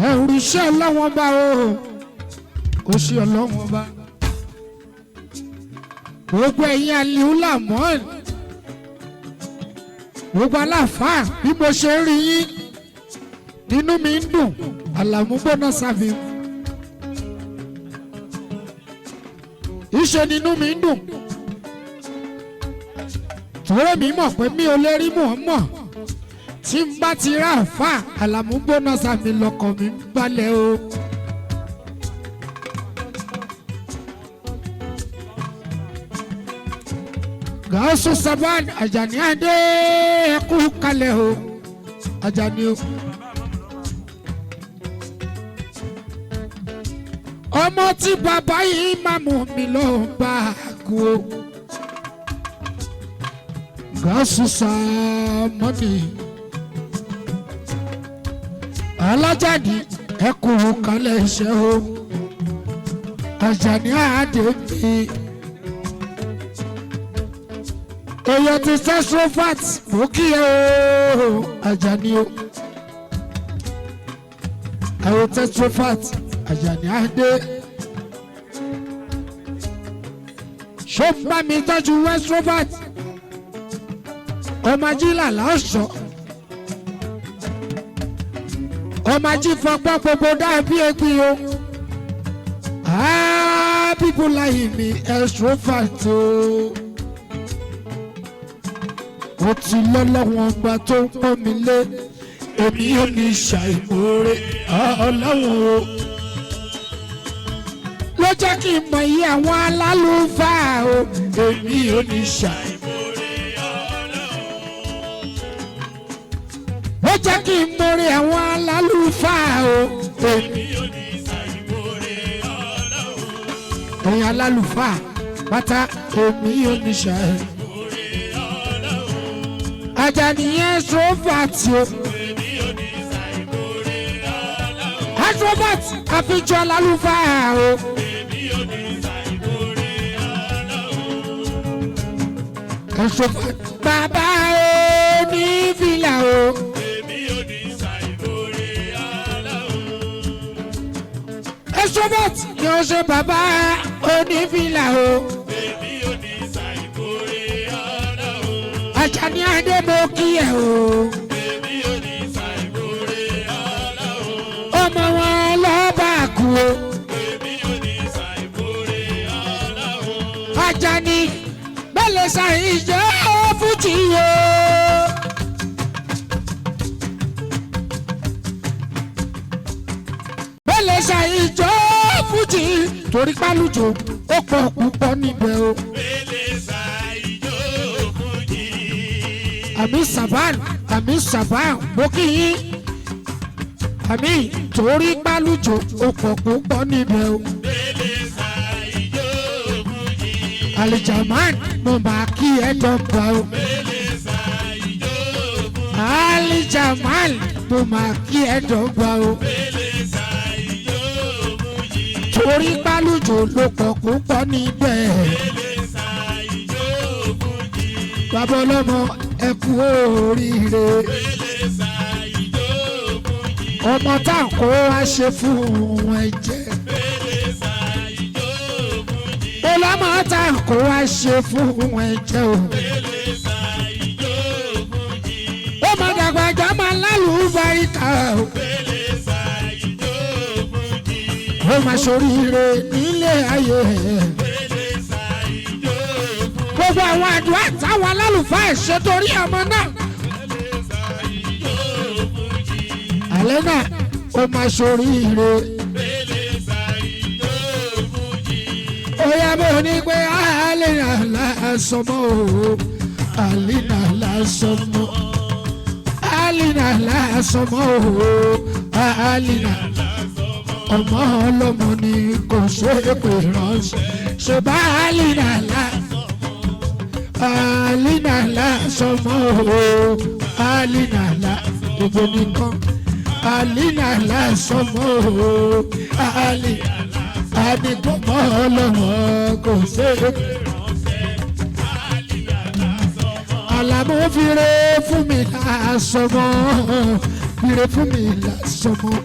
ẹ̀rù iṣẹ́ ọlọ́wọ́n bá o ó ṣe ọlọ́wọ́n bá gbogbo ẹ̀yin aliu lamọ́ọ̀n gbogbo aláfáà bí mo ṣe ń rí yín nínú mi ń dùn Àlàmú gbóná sábì ìṣe nínú mi ń dùn tòró mi mọ̀ pé mi ò lè rí Muhammad tí n bá ti rà fà Àlàmú gbóná sábì lọ́kàn mi ń balẹ̀ o. Gàásù Saban Àjàní Adé ẹkú kalẹ̀ o Àjàní o. Ọmọ tí bàbá yìí máa mú mi lọ bá àgọ́ o. Gàásù Sàmọ́nì Alájàní ẹkú kalẹ̀ iṣẹ́ o Àjàní Adé mi. Èyàn ti Tetrofat mú kí ẹ o Àjàní o. Àwọn Tetrofat Àjàní Adé. Ṣó ń bá mi tọ́jú Tetrofat? Ọmọ ajílà lọ́sọ̀. Ọmọ ají fọpọ́ gbogbo dàbí egbin o. People like me Tetrofat o. Mo ti lọ́lọ́wọ́n ọba tó ń pọ́n mi lé èmi ò ní ṣàìmọ̀ọ́rẹ́ Ọlọ́run o. Ló jẹ́ kí n mọ̀ iye àwọn alálùfáà o èmi ò ní ṣàìmọ̀ọ́rẹ́ Ọlọ́run. Ló jẹ́ kí n mọ̀ọ́rẹ́ àwọn alálùfáà o èmi ò ní ṣàìmọ̀ọ́rẹ́ Ọlọ́run. Ẹ̀yin alálùfáà pátá èmi ò ní ṣàìmọ̀ọ́rẹ́. Àjàní Tetrofat o. Tetrofat àfijọ́ alálùfáà o. Tetrofat bàbá o ní fìlà o. Tetrofat ni ó ṣe bàbá o ní fìlà o. Àjàní Adé mo kí ẹ o. Èmi ò ní ṣàìmọ̀ọ́rẹ́ Ọlọ́run. Ọmọ wọn lọ́ba kú o. Èmi ò ní ṣàìmọ̀ọ́rẹ́ Ọlọ́run. Àjàní bẹ́lẹ̀ ṣàìjọ́ fújì o. Bẹ́lẹ̀ ṣàìjọ́ fújì torí pálùjò ó pọ̀ púpọ̀ níbẹ̀ o. Àmì Saban mo kí yín àmì torí gbálùjò ó pọ̀ púpọ̀ níbẹ̀ o. Alijaman mo máa kí ẹ dọ́gba o. Alijaman mo máa kí ẹ dọ́gba o. Torí gbálùjò ló pọ̀ púpọ̀ níbẹ̀. Bàbá ọlọ́mọ ẹ kú oríire. Ọmọ tá à ń kó wá ṣe fún ẹ̀jẹ̀. Ọlọ́mọ tá à ń kó wá ṣe fún ẹ̀jẹ̀ o. Ó máa dàgbà jọ máa lálùbáríkà o. Ó máa ṣoríire nílé ayé. Gbogbo àwọn àdúrà táwọn alálùfáà ṣe torí ọmọ náà. Àlẹ́ náà ó máa ṣoríire. Ó yá bó ní pé àlìnà lásọmọ́ o. Àlìnà lásọmọ́. Àlìnà lásọmọ́ o. Àlìnà ọmọ ọlọ́mọ ni kò ṣe é pè ránṣẹ́. Ṣé bá àlìnà lásọmọ́. Àlìnà lásọmọ́ o. Àlìnà gbogbo nìkan. Àlìnà lásọmọ́ o. Àlìnà àdìgbòmọ́ ọlọ́mọ kò ṣe é pè ránṣẹ́. Àlàmú fire fún mi lásọmọ́. Fire fún mi lásọmọ́.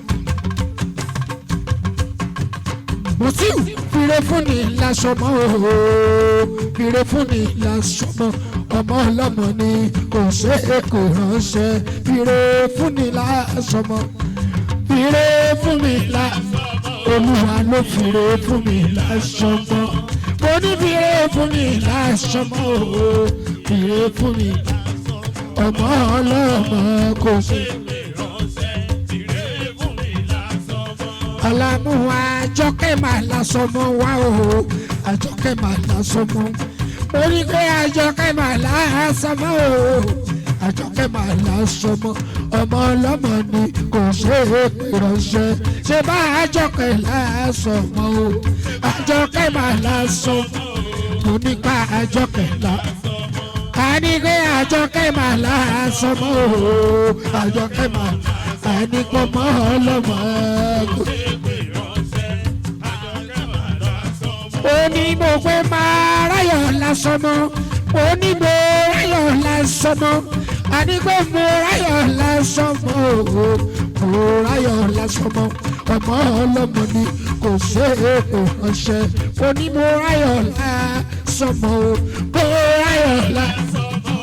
Mutiu fire fún ni lásọmọ ooo fire fún ni lásọmọ ọmọ ọlọ́mọ ni kò ṣe é kò ránṣẹ́ fire fún ni lásọmọ fire fún mi lásọmọ Olúwa ló fire fún mi lásọmọ mo ní fire fún mi lásọmọ ooo fire fún mi ọmọ ọlọ́mọ kò ṣe é. Alamu Àjọkẹ́ máa lásọmọ wá o Àjọkẹ́ máa lásọmọ orí pé Àjọkẹ́ máa lásọmọ o Àjọkẹ́ máa lásọmọ ọmọ ọlọ́mọ ni kò ṣe é pè ránṣẹ́ ṣe bá Àjọkẹ́ lásọmọ o Àjọkẹ́ máa lásọmọ mo nípa Àjọkẹ́ lásọmọ a ní pé Àjọkẹ́ máa lásọmọ o Àjọkẹ́ máa ní pọmọ ọlọ́mọ Oni mo pe máa ráyọ̀ lásọmọ oni mo ráyọ̀ lásọmọ àní pé mo ráyọ̀ lásọmọ mo ráyọ̀ lásọmọ ọmọ ọlọ́mọ ni kò ṣe é kò ránṣẹ́ oni mo ráyọ̀ lásọmọ mo ráyọ̀ lásọmọ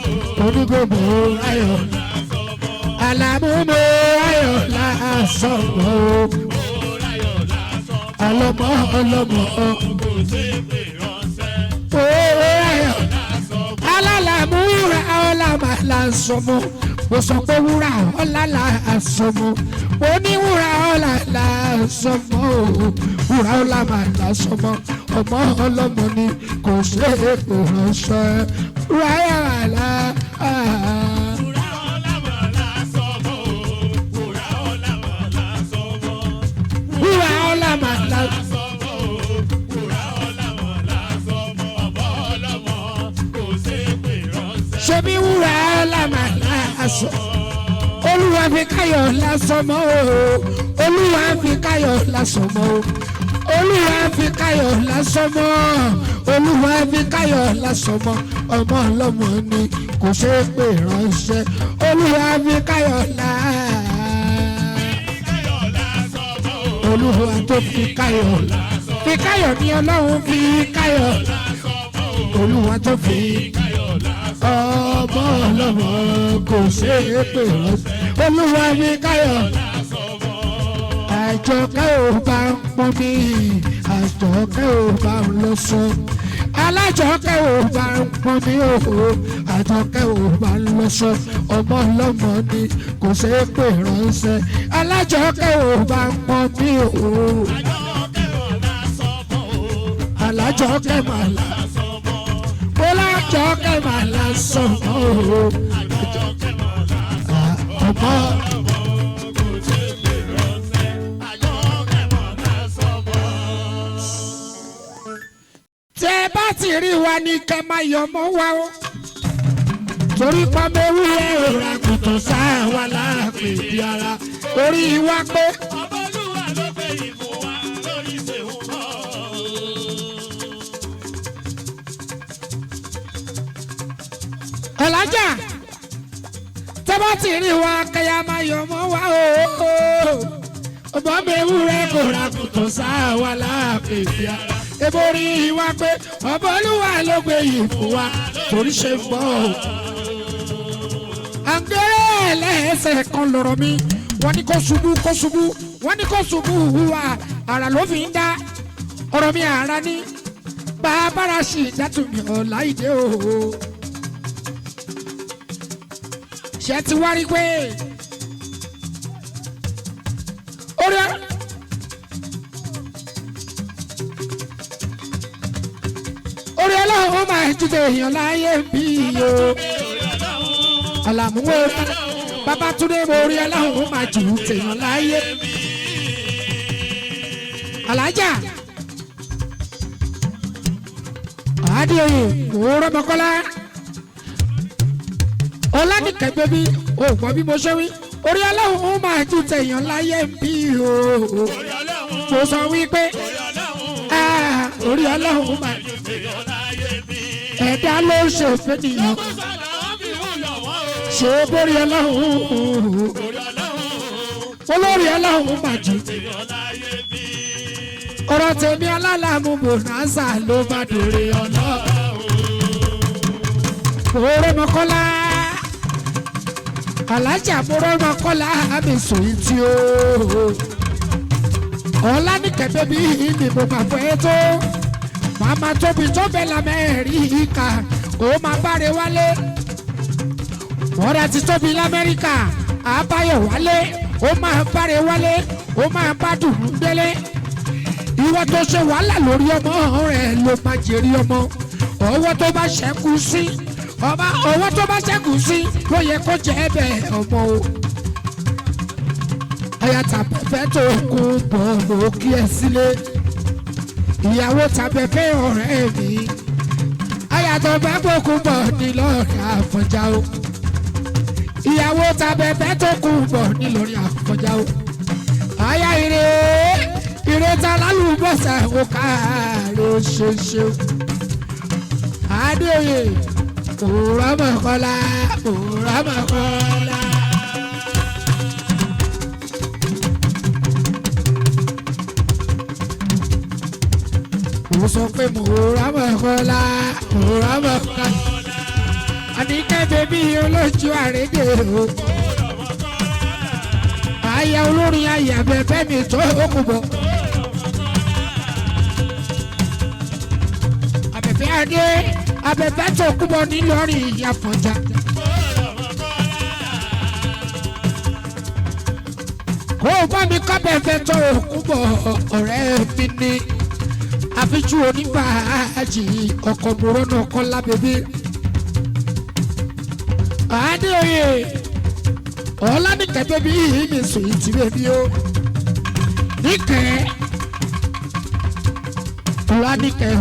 oni pé mo ráyọ̀ lásọmọ Alamu mo ráyọ̀ lásọmọ ọlọ́mọ ọlọ́mọ alálàmú wúrà ọlámà lásọmọ mo sọ pé wúrà ọlá lásọmọ mo ní wúrà ọlá lásọmọ wúrà ọlámà lásọmọ ọmọ ọlọ́mọ ni kò ṣe é kò ránṣẹ́ wúrà ọlá. Ṣebí wúrà ọlámà lásọ Olúwa fi káyọ̀ lásọmọ Olúwa fi káyọ̀ lásọmọ Olúwa fi káyọ̀ lásọmọ Olúwa fi káyọ̀ lásọmọ ọmọ ọlọ́mọ ni kò ṣe é pè ránṣẹ́ Olúwa fi káyọ̀ lásọmọ Olúwa tó fi káyọ̀ ni Ọlọ́run fi káyọ̀ Olúwa tó fi ọmọ ọlọ́mọ kò ṣe é pè ránṣẹ́ Olúwa mi káyọ̀ Àjọkẹ́ ò bá ń pọ́n mi Àjọkẹ́ ò bá ń lọ sọ Alájọkẹ́ ò bá ń pọ́n mi Àjọkẹ́ ò bá ń lọ sọ ọmọ ọlọ́mọ ni kò ṣe é pè ránṣẹ́ Alájọkẹ́ ò bá ń pọ́n mi Alájọkẹ́ máa là Àjọkẹ́ máa lásọmọ ọmọ. Tẹ́ bá ti rí wa ní kẹ́ máa yọ̀ mọ́ wa o torí pọ́nmọ́ ewúrẹ́ òrà kùtù sáà wà láàpè bí ara orí wa pé. Ọlájà tẹ́bá ti rí wa kẹ́yà máa yọ̀ mọ́ wa o ọmọ mi ewúrẹ́ kò ra kùtù sáà wà láàpè bí ara eborí wa pé ọba Olúwa ló gbé yìí fún wa torí ṣe gbọ́ o. àǹgẹ́rẹ́ ẹlẹ́sẹ̀ kan lọ̀rọ̀ mi wọ́n ní kó ṣubú wọ́n ní kó ṣubú hùwà àrà ló fi ń dá ọ̀rọ̀ mi àrà ní bàbára sì dátùmí ọ̀la ìdè o. ṣe ti wá rí pé orí Ọlọ́run máa ń jíjẹ èèyàn láyé bí o. Àlàmúwò Babátúndé orí Ọlọ́run máa jù tèèyàn láyé. Alájà Adéoyè Mọ́rọ́mọ́kọ́lá Ọlánìkẹ́ bébí o gbọ́ bí mo ṣe wí orí Ọlọ́run máa jù tèèyàn láyé bí o. Mo sọ wípé orí Ọlọ́run máa jù tèèyàn láyé bí. Ẹ̀dá ló ṣe fẹ́ nìyàn ṣe borí Ọlọ́run olórí Ọlọ́run máa jù. ọ̀rọ̀ tèmi alálàmú bonanza ló bá dòre ọ̀nà. Mọ̀rọ́mọkọ́lá alájà Mọ̀rọ́mọkọ́lá àmìsùn tí ó ọ̀la ní kẹ̀kẹ́ bí ìní mo máa fẹ́ tó màmá tóbi tó bẹ̀ lamẹ́ríkà ó máa báre wálé ọ̀rẹ́ ti tóbi lamẹ́ríkà àbáyọ̀ wálé ó máa báre wálé ó máa bá dùnú délé ìwọ tó ṣe wàhálà lórí ọmọ rẹ ló máa jèrè ọmọ ọwọ́ tó bá ṣẹ́kù sí ọwọ́ tó bá ṣẹ́kù sí ló yẹ kó jẹ́ bẹ́ẹ̀ ọmọ o. Aya tàbẹ̀fẹ́ tó kú bọ̀ ló kí ẹ sílé ìyàwó tàbẹ̀fẹ́ ọ̀rẹ́ mi aya tó bẹ́ kókú bọ̀ nílọ́ọ̀rẹ́ Àfọ̀njá o ìyàwó tàbẹ̀fẹ́ tó kú bọ̀ nílọ́ọ̀rẹ́ Àfọ̀njá o aya ìrètà lálùbọ̀sà ó káàárẹ̀ ṣeṣe Adéoyè Mọ̀rọ́mọkọ́lá Mọ̀rọ́mọkọ́lá. Mo sọ pé Mọ̀rọ́mọkọ́lá Mọ̀rọ́mọkọ́lá Àníkẹ́ bèbí olójú àrédè o aya olórin ayé abẹ́fẹ́ mi tó kù bọ̀ abẹ́fẹ́ adé abẹ́fẹ́ tó kù bọ̀ nílọrin Àfọ̀njá. Kó o bá mi kọ́ abẹ́fẹ́ tó kù bọ̀ ọ̀rẹ́ mi ní àfijú onífàájì ọkọ̀ Mọ̀rọ́mọkọ́lá bèbí. Adéoyè Ọlánìkẹ́ bèbí mi sùn ìtì bèbí o níkẹ́ Ọlánìkẹ́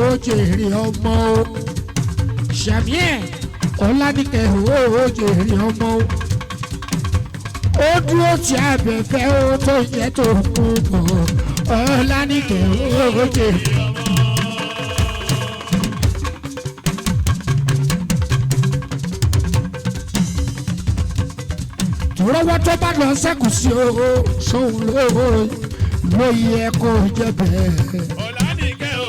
ó jèrè ọmọ o ṣàmì ẹ̀ Ọlánìkẹ́ ó jèrè ọmọ o ó dúró tí abẹ́fẹ́ ó tó yẹ tó kú bọ̀ Ọlánìkẹ́ ó jèrè ọmọ. Lọ́wọ́ tó bá lọ sẹ́kù sí o sóhun ló yẹ kó jẹ bẹ́ẹ̀. Ọlánìkẹ́ ó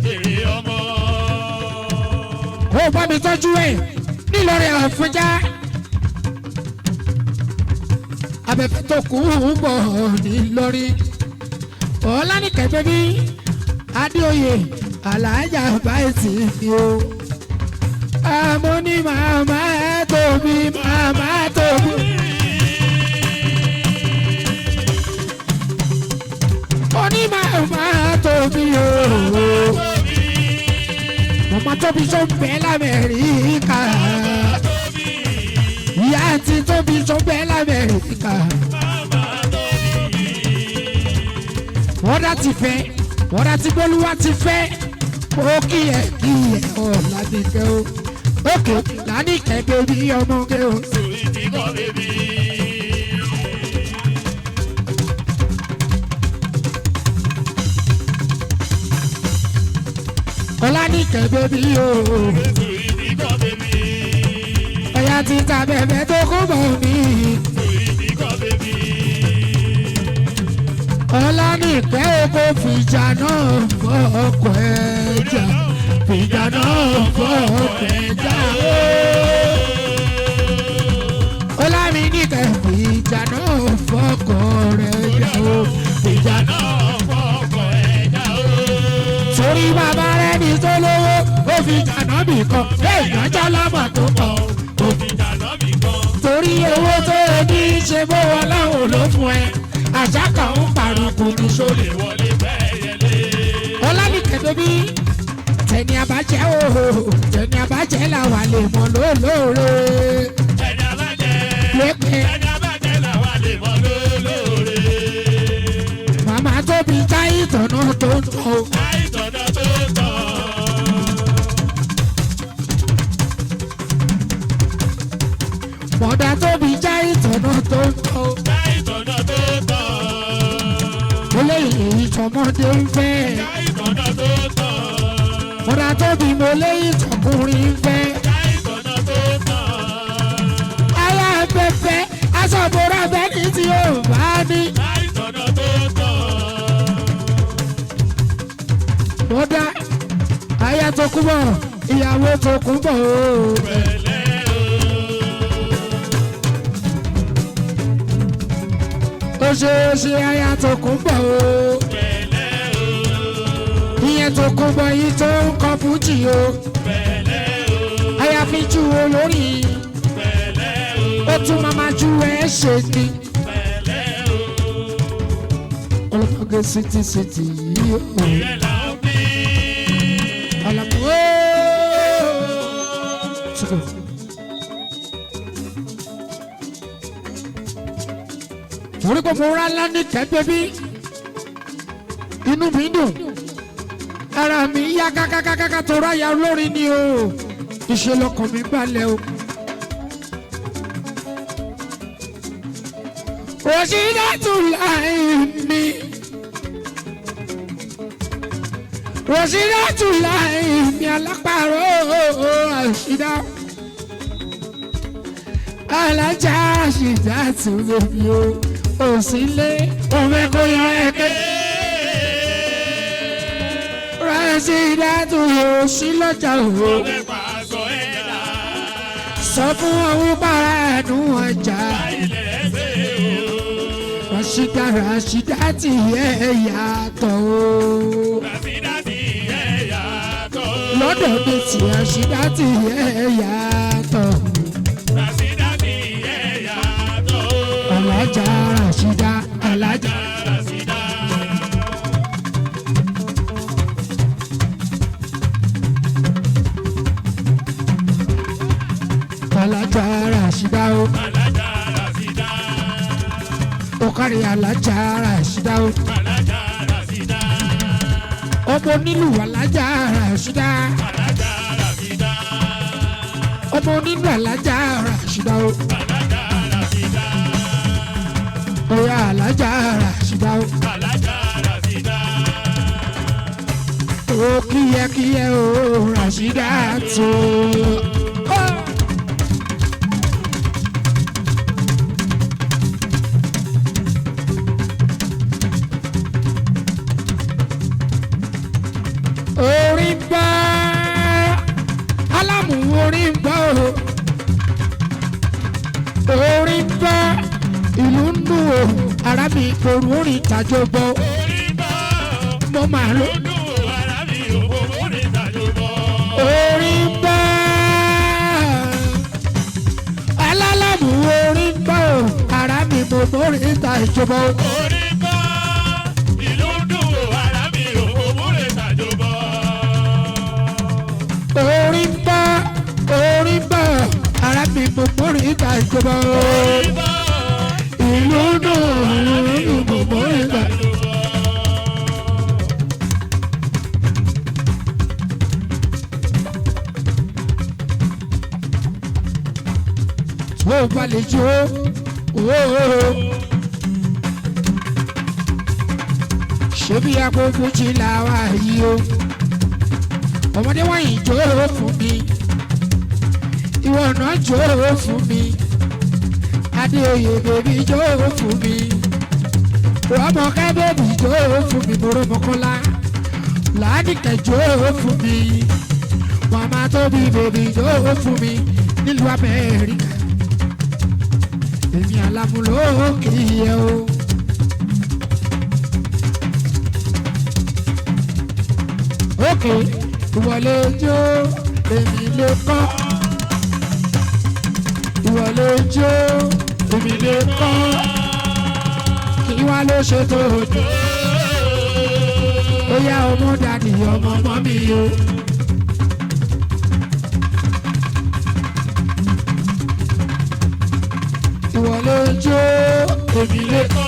jèrè ọmọ. Ó bá mi tọ́jú ẹ̀ nílọrin Àfọ̀njá. Abẹ́fẹ́ tó kù ń bọ̀ nílọrin. Ọlánìkẹ́ bẹ́bí Adéoyè Alájà báyìí fi o. Àmọ́ ní màmá tóbi màmá tóbi. Oni mama tóbi o, mama tóbi tó ń bẹ l'Amẹ́ríkà, ìyá àti tóbi tó ń bẹ l'Amẹ́ríkà. Wọ́n dá ti fẹ́, wọ́n dá ti Bólúwa ti fẹ́, ó kí ẹ Ọlánìkẹ́ o, òkè Ọlánìkẹ́ bèbí ọmọge o. Ọlánìkẹ́ bèbí o ọ̀yà títa bẹ̀bẹ̀ tó kú bọ̀ mí. Ọlánìkẹ́ oko fìjà náà fọ́ ọkọ̀ ẹja fìjà náà fọ́ ọkọ̀ ẹja Ọlánìkẹ́ fìjà náà fọ́ ọkọ̀ ẹja fìjà náà fọ́ ọkọ̀ ẹja torí bàbá rẹ̀ ní tó lówó ó fi jàná bì kan ìdájọ́ lábà tó pọ̀ ó fi jàná bì kan. Torí owó tó o ní ṣe bó wọn láwọn ló fún ẹ àṣà kan ń parùkù ní sólè wọlé bẹ́ẹ̀ yẹlé. Ọlánìkẹ́ bèbí tẹni àbájẹ́ o tẹni àbájẹ́ làwà lè mọ̀ lólóore. Tẹni àbájẹ́ làwà lè mọ̀ lólóore. Màmá tóbi já ìtọ̀nà tó ń tọ̀. Mọ̀dà tóbi já ìtọ̀nà tó ń tọ̀. Mo léyìí ìtọ̀mọdé ń fẹ́. Mọ̀dà tóbi mo léyìí ìtọ̀kùnrin ń fẹ́. Ayé abẹ́fẹ́ aṣọ́bùrọ̀ bẹ́ni tí yóò bá ní. tó kú bọ̀ ìyàwó tó kú bọ̀ o. ó ṣe aya tó kú bọ̀ o. ìyẹn tó kú bọ̀ yìí tó ń kọ fújì o. aya fi ju olórí. ó tún máa ju ẹ̀ ṣe ni. ọlọ́mọge sítí yìí o. orí kò fọwọ́rá ńlá ní kẹ́gbẹ́ bí inú mi dùn ara mi yá kákákáká tó ráyà olórin ni o ìṣẹlọkàn mi balẹ̀ o. Rọ̀ṣídátùláì mi Rọ̀ṣídátùláì mi alápàrọ̀ àṣìdá alájà àṣìdá tù lèmi o òsínlé òwe kò yan ẹ̀kẹ́ Rọ̀ṣídátù òsín lọ́jà òwò sọ fún àwọn bàrà ẹnu ọjà Rọ̀ṣídátì ẹ̀ yàtọ̀ o. lọ́dọ̀ mi tí Rọ̀ṣídátì ẹ̀ yàtọ̀. alájà Rọ̀ṣídá alájà. alájà Rọ̀ṣídá o. Okari alájà Rọ̀ṣídá o. ọmọ onílù alájà Rọ̀ṣídá. ọmọ onílù alájà Rọ̀ṣídá o. oya alájà Rọ̀ṣídá o. o kíyẹkíyẹ o Rọ̀ṣídá tó. orin bá alámù orin bá o orin bá ìlú ń dùn o ara mi kòrò orin tàjọ bọ mo máa lọ orin bá alálàmù orin bá o ara mi mo orin tàjọ bọ. orin bá ara mi mo mórí ìta ìjọba ìlú dùn mo mórí ìta. tó bá lè jó ṣé bí agbógun jí làwa yìí o ọmọdé wọ̀nyí jó fún mi ìwọ náà jó fún mi Adéoyè bèbí jó fún mi Rọ́mọkẹ́ bèbí jó fún mi Mọ́rọ́mọ́kọ́lá Ládìkẹ́ jó fún mi Màmá Tóbi bèbí jó fún mi nílùú Amẹ́ríkà èmi Àlàmú ló kì í yẹ o. Okay. Ìwọ lè jó èmi lè kọ́ ìwọ lè jó èmi lè kọ́ kí wá ló ṣe tó jù ó yá ọmọ dàdí ọmọ ọmọ mi o. ìwọ lè jó èmi lè kọ́.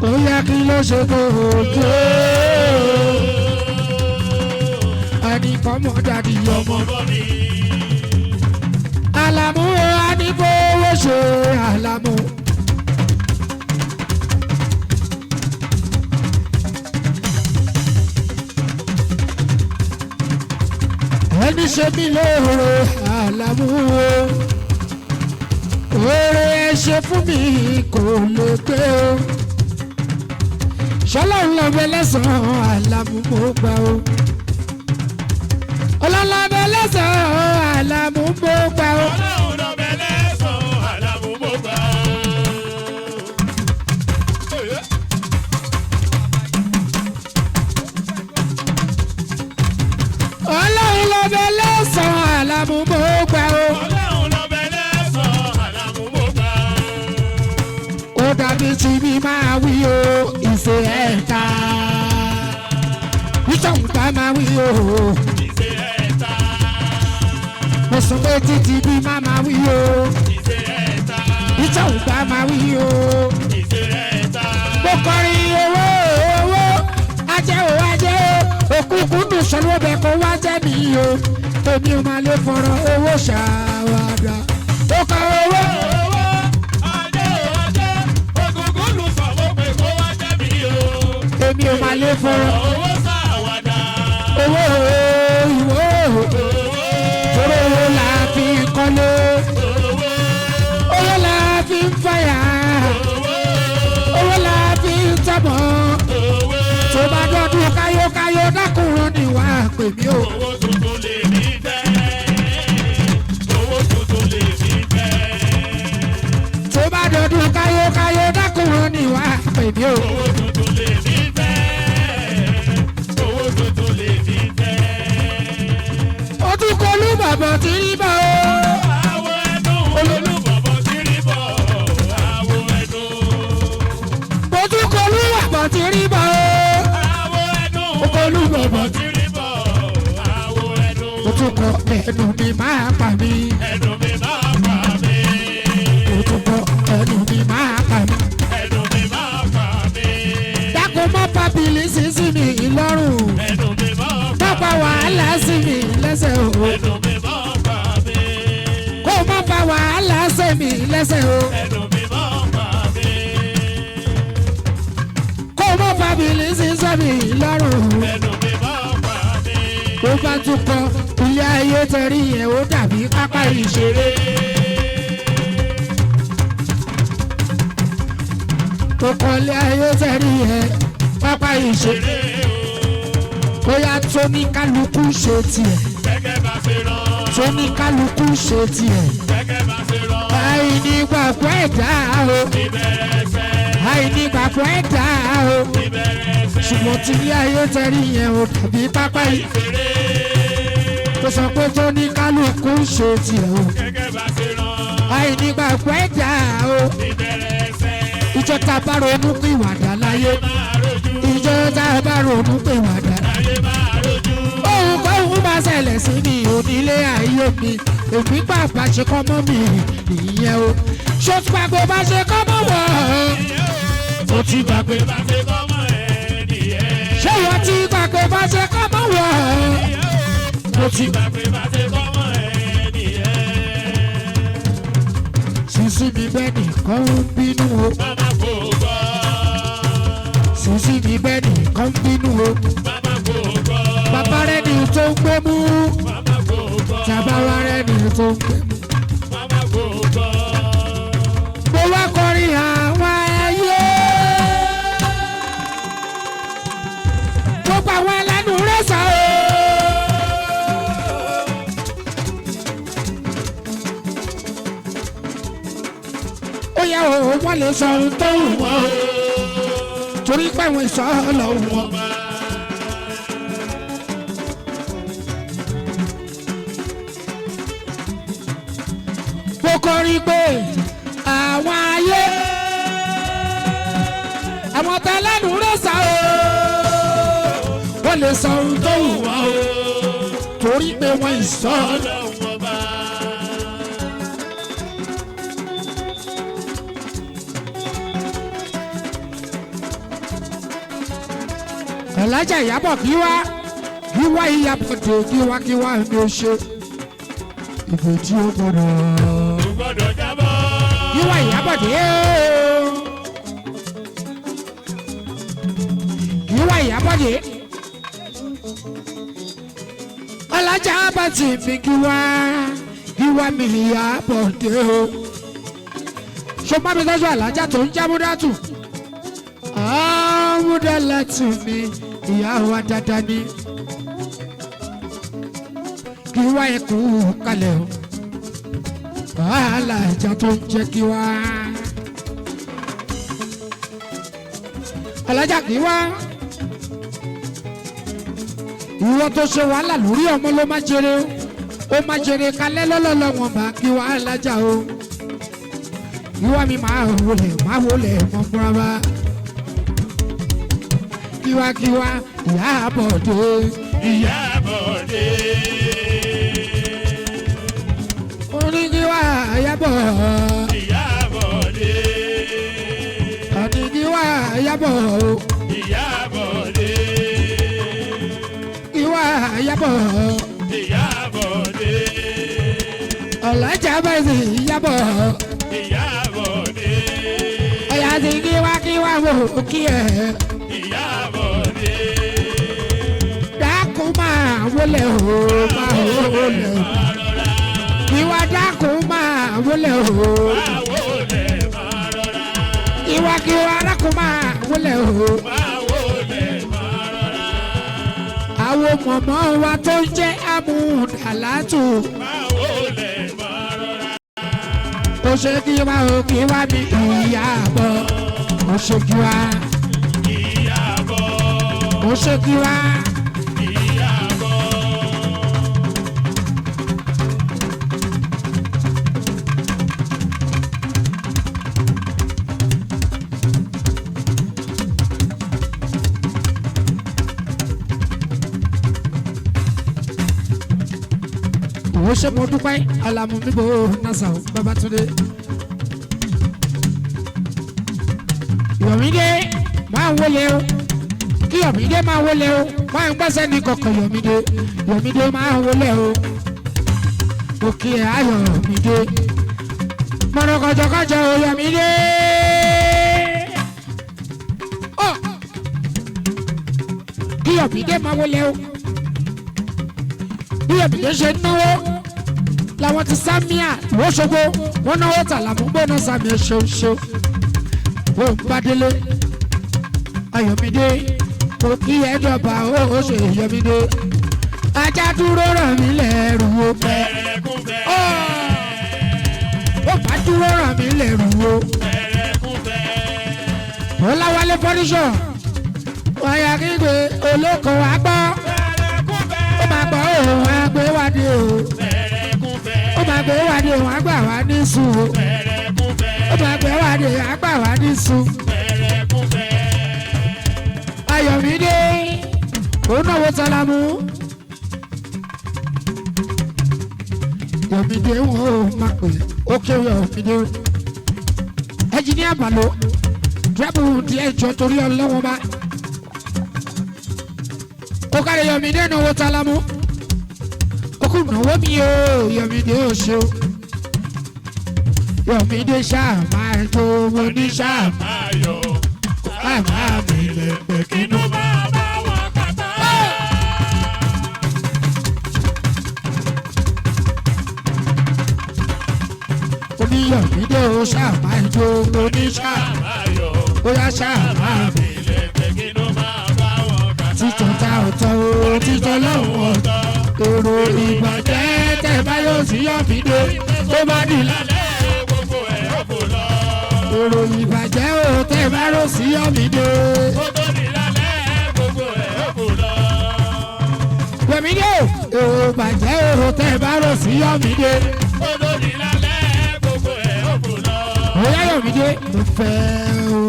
ó yẹ kí ló ṣe kó o jó ẹni kọ́mọ dàdí ọmọ mi. Àlàmú adìgbòwò ṣe Àlàmú. ẹni ṣe mí lóore Àlàmú o oore ẹ ṣe fún mi kò lè pé o ṣọlọ́run lọ́bẹ lẹ́sàn-án Àlàmú mo gbà o ọlọ́lọ́bẹ lẹ́sàn-án Àlàmú mo gbà o. Ọlọ́run lọ́bẹ lẹ́sàn-án Àlàmú mo gbà o. Ọlọ́run lọ́bẹ lẹ́sàn-án Àlàmú mo gbà o. Ọlọ́run lọ́bẹ lẹ́sàn-án Àlàmú mo gbà o. Ó dàbí tí mi máa wí o ìṣe ẹ̀ta ìṣọ̀ǹta máa wí o Ìṣe ẹ̀ta. mo sọ pé títí bí máa wí o Ìṣe ẹ̀ta. ìṣọ̀ǹta máa wí o Ìṣe ẹ̀ta. mo kọrin owó ajẹ́ o ajẹ́ o òkùnkùn dùn sọ́nù ọbẹ̀ kó wá jẹ́ mi o èmi ò máa lè fọ̀rọ̀ owó ṣàwádà ó kọ owó. Èmi ò máa lè fọ̀rọ̀ Owó ṣàwàdà. owó ìwé tóró owó la fi kọ́lé owó la fi ń fàyà owó la fi ń tọ́mọ̀ tó bá dọ́dún káyókáyó dákùnrin ni wà á pè mí o. Owó tuntun lè ní fẹ́. Owó tuntun lè ní fẹ́. tó bá dọ́dún káyókáyó dákùnrin ni wà á pè mí o. Owó tuntun lè ní fẹ́. Owó tuntun lè ní fẹ́. ó tún kọlu bàbá tí rí bá o. Àwọ̀ ẹnu olólùbọ̀bọ̀ tí rí bọ̀. Àwọ̀ ẹnu. ó tún kọlu bàbá tí rí bá o. Àwọ̀ ẹnu kọlu bàbá tí rí bọ̀. Àwọ̀ ẹnu. ó tún kọ ẹnu mi máa pa mí. Ẹnu mi máa pa mí. ó tún kọ ẹnu mi máa pa mí. Ẹnu mi máa pa mí. dákun má pa bìlísì sí mi lọ́rùn. Ẹnu mi máa pa má pa wàhálà sí mi lẹ́sẹ̀ o. Ẹnu mi máa pa mí. kó má pa wàhálà sí mi lẹ́sẹ̀ o. Ẹnu mi máa pa mí. kó má pa bìlísì sí mi lọ́rùn. Ẹnu mi máa pa mí. tó bá tún kọ ilé ayé tẹ̀rí yẹn ó dàbí pápá ìṣeré. tó kọ ilé ayé tẹ̀rí yẹn pápá ìṣeré. bóyá tó ní kálukú ṣe tiẹ̀. Gẹ́gẹ́ bá ṣe rán. tó ní kálukú ṣe tiẹ̀. Gẹ́gẹ́ bá ṣe rán. àìní gbàgbọ́ ẹ̀dá o. Ìbẹ̀rẹ̀ ẹsẹ̀. àìní gbàgbọ́ ẹ̀dá o. Ìbẹ̀rẹ̀ ẹsẹ̀. ṣùgbọ́n tí ilé ayé tẹ̀rí yẹn ó dàbí pápá Ìṣeré. tó sọ pé tó ní kálukú ṣe tiẹ̀ o. Gẹ́gẹ́ bá ṣe rán. àìní gbàgbọ́ ẹ̀dá o. Ìbẹ̀rẹ̀ ẹsẹ̀. ìjọ tá a bá ronú pé ìwàdà láyé. Máa rojú. ìjọ tá a bá ronú pé ìwàdà. Ayé máa rojú. ohun kóhun bá ṣẹlẹ̀ sí mi onílé ayé mi èmi pàpà ṣe kọ́ mọ́ mi ìyẹn o. ṣòtúpàgbò bá ṣe kọ́ mọ́ wọ̀ ọ́. Mo ti gbàgbé bá ṣe kọ́mọ ẹ̀ nìyẹn. ṣé wọ́n ti gbàgbé bá ṣe kọ́ mọ́ wọ̀ ọ́. Mo ti gbàgbé bá ṣe kọ́mọ ẹ̀ nìyẹn. sísí mi bẹ́ẹ̀ nìkan ń bínú o. Bàbá kò gbọ́. sísí mi bẹ́ẹ̀ nìkan ń bínú o. Bàbá kò gbọ́. bàbá rẹ̀ ni tó ń gbé mú. Bàbá kò gbọ́. tàbára rẹ̀ ni tó ń gbé mú. Bàbá kò gbọ́. mo wá kọrin àwọn ayé. gbogbo àwọn ẹlẹ́nu rẹ̀ sá o. ó yẹ o wọ́n lè sọ ohun tó wù wọ́n o. torí pé àwọn ìsọ̀ lọ wọ́n. mo kọrin pé àwọn ayé àwọn tẹlẹnu rẹ̀ sá o. wọ́n lè sọ ohun tó wù wọ́n o. torí pé wọ́n ìsọ̀ lọ. Ọlọ́run ọba. Alájà Ìyábọ̀ kí wá Ìyábọ̀ dé kí wá ní o ṣe. ìfẹ́ tí ó gbọ́dọ̀. Kò gbọ́dọ̀ jábọ́. kí wá Ìyábọ̀ dé o. kí wá Ìyábọ̀ dé. alájà bá ti fi kí wá mi ìyá bọ̀dé o ṣọpá mi tọ́jú alájà tó ń já múdàtù múdàlátù mi ìyá wa dáadáa ni kí wá ẹkú kalẹ̀ o alájà tó ń jẹ́ kí wá alájà kí wá ìwọ tó ṣe wàhálà lórí ọmọ ló má jèrè ó má jèrè kalẹ̀ lọ́lọ́lọ́ wọn bá kí wá alájà o ìwà mi máa wọlé mọ́ fúnra bá kíwákíwá ìyá àbọ̀dé. ìyá bọ̀dé. oníkíwá ìyábọ̀. ìyá bọ̀dé. oníkíwá ìyábọ̀. ìyá bọ̀dé. kíwá ìyábọ̀. ìyá bọ̀dé. ọ̀làjà bẹ́ẹ̀ ìyábọ̀. ìyá bọ̀dé. ọ̀yà ti kíwákíwá wò kí ẹ̀. ìyá bọ̀dé. dákun máa wọlé o máa wọlé o. ìwà dákun máa wọlé o. máa wọlé máa rọra. ìwàkiwà dákun máa wọlé o. máa wọlé máa rọra. àwọn mọ̀mọ́ wa tó ń jẹ́ amúdàlátù. máa wọlé máa rọra. ó ṣe kí wá o kí wá mi ìyá bọ̀. ó ṣe kí wá. ìyá bọ̀. ó ṣe kí wá. ìyá bọ̀. ó ṣe mo dúpẹ́ alamu bíbo nasa Babátúndé. Yọ̀mídé máa ń wọlé o kí Yọ̀mídé máa wọlé o máa ń gbẹ́sẹ̀ ní kọ̀kọ̀ Yọ̀mídé máa ń wọlé o òkè ayọ̀ Yọ̀mídé mọ̀nà kọjọkọjọ o Yọ̀mídé. Kí Yọ̀mídé máa wọlé o bí Yọ̀mídé ṣe náwó làwọn ti sámíà wọ́ṣọ́gbó wọ́n náwó tàlàmúgbóná sàmì ṣoṣo wọ́n bá délé Ayọ̀mídé kò kí ẹ̀dọ̀bà ó ṣe Yọ̀mídé ajá dúró ràn mí lẹ́rù ó pẹ́ ó bá dúró ràn mí lẹ́rù ó ó láwálé fọ́níṣọ̀ wáyà kígbe olóko àgbọ̀ ó máa gbọ́ òun àgbéwádé o ó máa gbé wádé òun àgbà wá ní sùn o ó máa gbé wádé àgbà wá ní sùn. Ayọ̀mídé òun náà wo sálámù Yọ̀mídé wọn ò máa pè ó kéwì Yọ̀mídé ẹnjìníà Bàló dúrẹ́bù díẹ̀ jọ torí ọlọ́wọ́n bá ó kárí Yọ̀mídé náà wo sálámù okùn náwó mi o Yọ̀mídé o ṣe o Yọ̀mídé ṣáà máa jó mo ní ṣáà máa yọ. máa mi lè pè kínú. Oní Yọ̀mídé o ṣáà máa jó mo ní ṣáà ó yá ṣáà máa mi títọ́ ta ọ̀tọ̀ o títọ́ lọ́wọ́ ọ̀tọ̀ èrò ìbàjẹ́ tẹ̀ báyọ̀ sí Yọ̀mídé tó bá dì lálẹ́ gbogbo ẹ̀ ó kò lọ. èrò ìbàjẹ́ o tẹ̀ báyọ̀ sí Yọ̀mídé. gbogbo ní lálẹ́ gbogbo ẹ̀ ó kò lọ. Yọ̀mídé èrò ìbàjẹ́ o tẹ̀ báyọ̀ sí Yọ̀mídé. gbogbo ní lálẹ́ gbogbo ẹ̀ ó kò lọ. Oyá Yọ̀mídé mo fẹ́ o.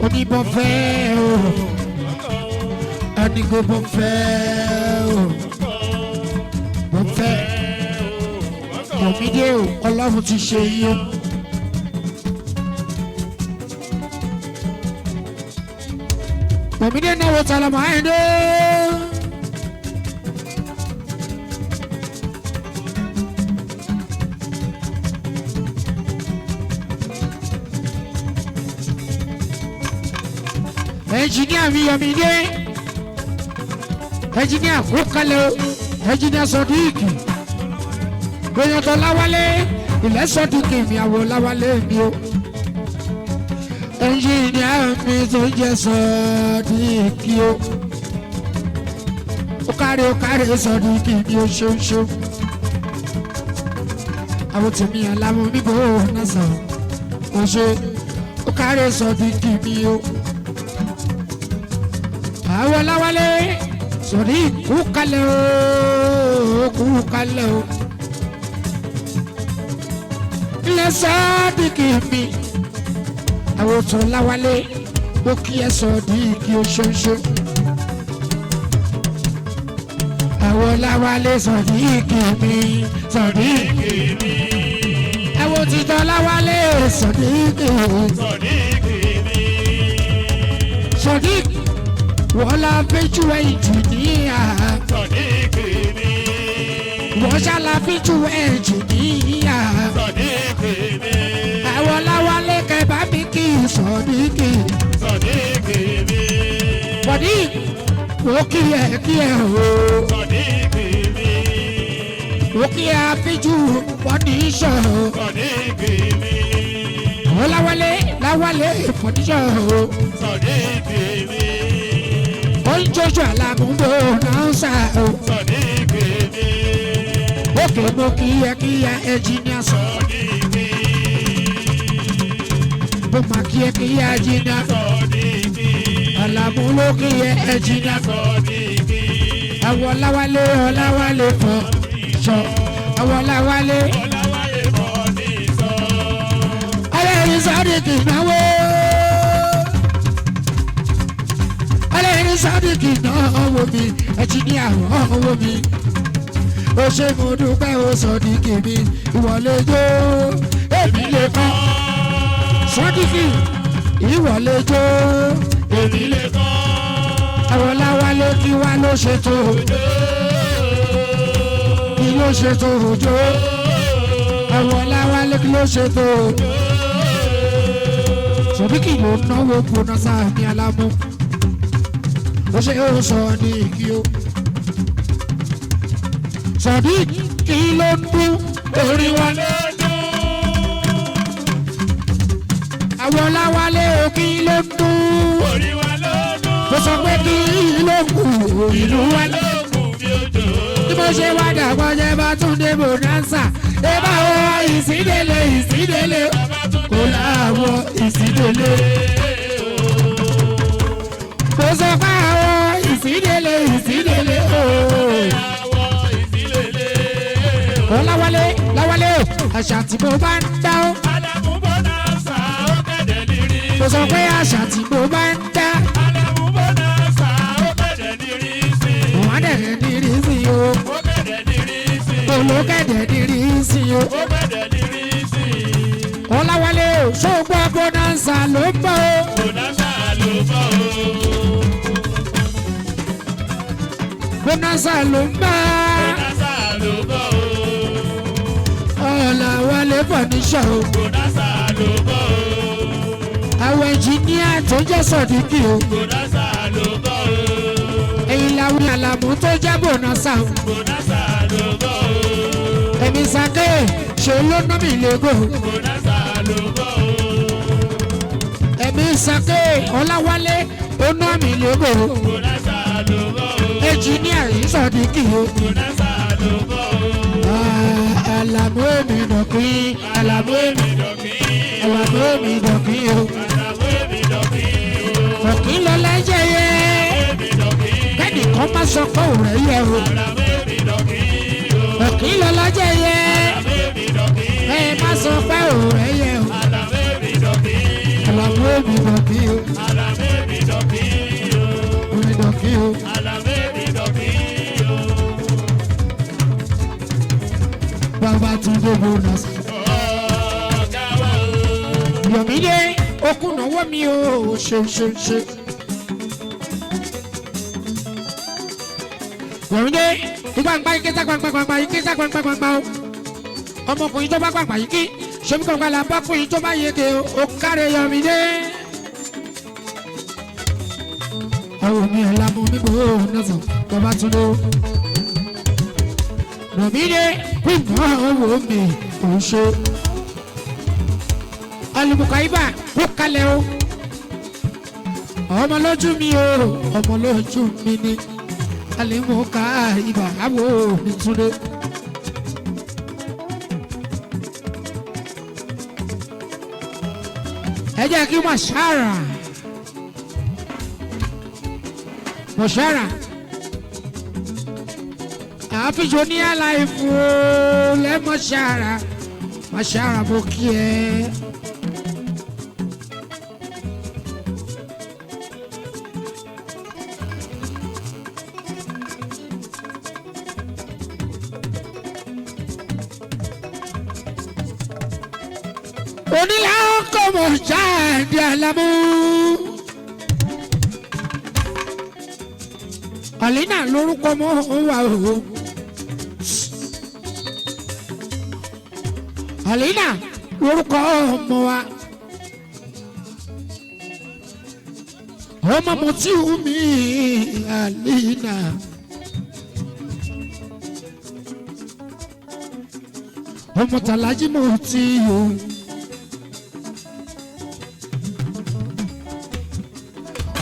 Oníbọn fẹ́ o, ẹnigbọ́n fẹ́ o, mo fẹ́ Yọ̀mídé o, Ọlọ́run ti ṣe yín o. Yọ̀mídé náà wo Sàlámù Àyìndé. ẹnjìníà mi yọmi dé ẹnjìníà kó kalẹ̀ o ẹnjìníà sọdíìkì gbẹ̀yàntọ́ láwálé ilẹ̀ sọdíìkì mi àwọ̀ láwálé mi o ẹnjìníà mi tó jẹ́ sọdíìkì o ó kárí sọdíìkì mi o ṣeun àwọn tèmi àlámú mi bò ó náà sàn ó ṣe ó kárí sọdíìkì mi o àwọn láwálé sọ̀rí kú kalẹ̀ o ilẹ̀ sọ́ọ́dìkì mi àwọn tó láwálé ó kí ẹ sọ̀díkì ó ṣoṣo àwọn láwálé sọ̀díkì mi àwọn títọ́ láwálé sọ̀díkì sọ̀díkì wọ́n la fẹ́jú ẹnjìníà Sọ̀díkì mi. wọ́n ṣàlà fẹ́jú ẹnjìníà Sọ̀díkì mi. àwọn láwálé kẹbà mi kì í sọ̀díkì Sọ̀díkì mi. sọ̀díkì ó kí ẹ o Sọ̀díkì mi. ó kí ẹ fẹ́jú fọ́níṣọ̀ Sọ̀díkì mi. àwọn láwálé fọ́níṣọ̀ Sọ̀díkì mi. ó ń jọjọ àlàmúgbò náà sá o Sọ̀díkì mi. òkè mo kí ẹ ẹnjìníà sọ Sọ̀díkì. mo mà kí ẹ ẹnjìníà Sọ̀díkì. àlàmú ló kí ẹ ẹnjìníà Sọ̀díkì. àwọn ọláwálé fọ sọ àwọn ọláwálé Ọláwálé mọ̀ ní sọ. ọlẹ́yìn sọ́díkì náwó ọlẹ́yìn sọ́díkì náà wò mí ẹnjìníà wò mí ó ṣe mo dúpẹ́ ó sọ́díkì mi ìwọlé jó èmi lè kọ́ sọ́díkì ìwọlé jó Èmi lè kọ́. àwọn ọláwálé kí wá ló ṣètò kí ló ṣètò òjò àwọn ọláwálé kí ló ṣètò sọ́díkì ló náwó gbóná sáà ní alámú ó ṣe ó sọ ní ìkí o sọ́díkì kí ló ń dún orí wa àwọn ọláwálé o kí ló ń dún Orí wa lọ́dún. mo sọ pé kí ló ń kù ìlú wa lọ. Lókun bí òjò. bí mo ṣe wá dàgbọ́ jẹ́ bá tún dé bonanza ẹ bá wọ ìsídélé kò láwọ ìsídélé. mo sọ pé àwọn ìsídélé ooo. Láwálé àṣà tí mo bá ń dá ó. Ádámù Bọ́násà ó kẹ̀dẹ̀ lírí. mo sọ pé àṣà tí mo bá ń dá. Ádámù Bọ́násà ó kẹ̀dẹ̀ lírí sí. wọ́n á dẹ̀rẹ̀ nírí sí i o. Ó kẹ̀dẹ̀ lírí sí. olókèdè nírí sí i o. Ó kẹ̀dẹ̀ lírí sí. Láwálé o ṣògbọ́ bonanza ló ń bọ̀ o. Bọ́násà ló bọ̀ o. bonanza ló ń bọ̀. Bọ́násà ló bọ̀ o. Láwálé fọ̀níṣọ̀ o. Bọ́násà ló bọ̀ o. àwọn ẹnjìníà tó jẹ́ sọ̀díkì o. Bọ́násà ló bọ̀ o. ẹ̀yin làwọn àlàmú tó jẹ́ bonanza o. Bọ́násà ló bọ̀ o. èmi sàké ṣe ló ná mi lẹ́gò. Bọ́násà ló bọ̀ o. èmi sàké Ọláwálé ó ná mi lẹ́gò. Bọ́násà ló bọ̀ o. ẹnjìníà yìí sọ̀díkì o. Bọ́násà ló bọ̀ o. àlàmú èmi dọ̀kín àlàmú èmi Dọ̀kín. àlàmú èmi dọ̀kín o. Àlàmú èmi dọ̀kín o. dọ̀kín lọ lẹ́jẹ̀ yẹ. Èmi dọ̀kín. kẹ́nìkan má sọ pé òun rẹ̀ yẹ o. Àlàmú èmi dọ̀kín o. dọ̀kín lọ lẹ́jẹ̀ yẹ. Àlàmú èmi dọ̀kín. ẹ má sọ pé òun rẹ̀ yẹ o. Àlàmú èmi dọ̀kín. àlàmú èmi dọ̀kín o. Àlàmú èmi dọ̀kín o. èmi dọ̀kín o. Àlàmú èmi dọ̀kín o. bàbá tún dé bonus. Ọ̀gá wa o. Yọ̀mídé okùn náwó mi o ṣe. Yọ̀mídé ìgbàgbà yìí kíta gbàgbà yìí kíta gbàgbà o. ọmọkùnrin tó bá gbàgbà yìí kí ṣebí kankan là bá kùnrin tó bá yege o kárẹ̀ Yọ̀mídé. àwọn mi ẹ̀ lámú níbo nọ́ọ̀sán bàbá tún lé. Rọ̀mídé pípọ̀ owó mi kò ṣe. Alùpùpù ibà kó kalẹ̀ o. Ọmọ lójú mi o, ọmọ lójú mi ni. Alùpùpù ibà àwọ̀ mi tún lé. Ẹ jẹ́ kí Mọ̀ṣára àfijọ́ ní aláìfù lẹ́mọ̀ṣára Mọ̀ṣára mo kí ẹ. Onílà ọkọ̀ mọ̀ jáde àlámú. Àlínà lórúkọ mọ́ wà o. Àlínà lórúkọ ọmọ wa. Ọmọ mo tí ò mí Àlínà. Ọmọ tàlájí mo tí o.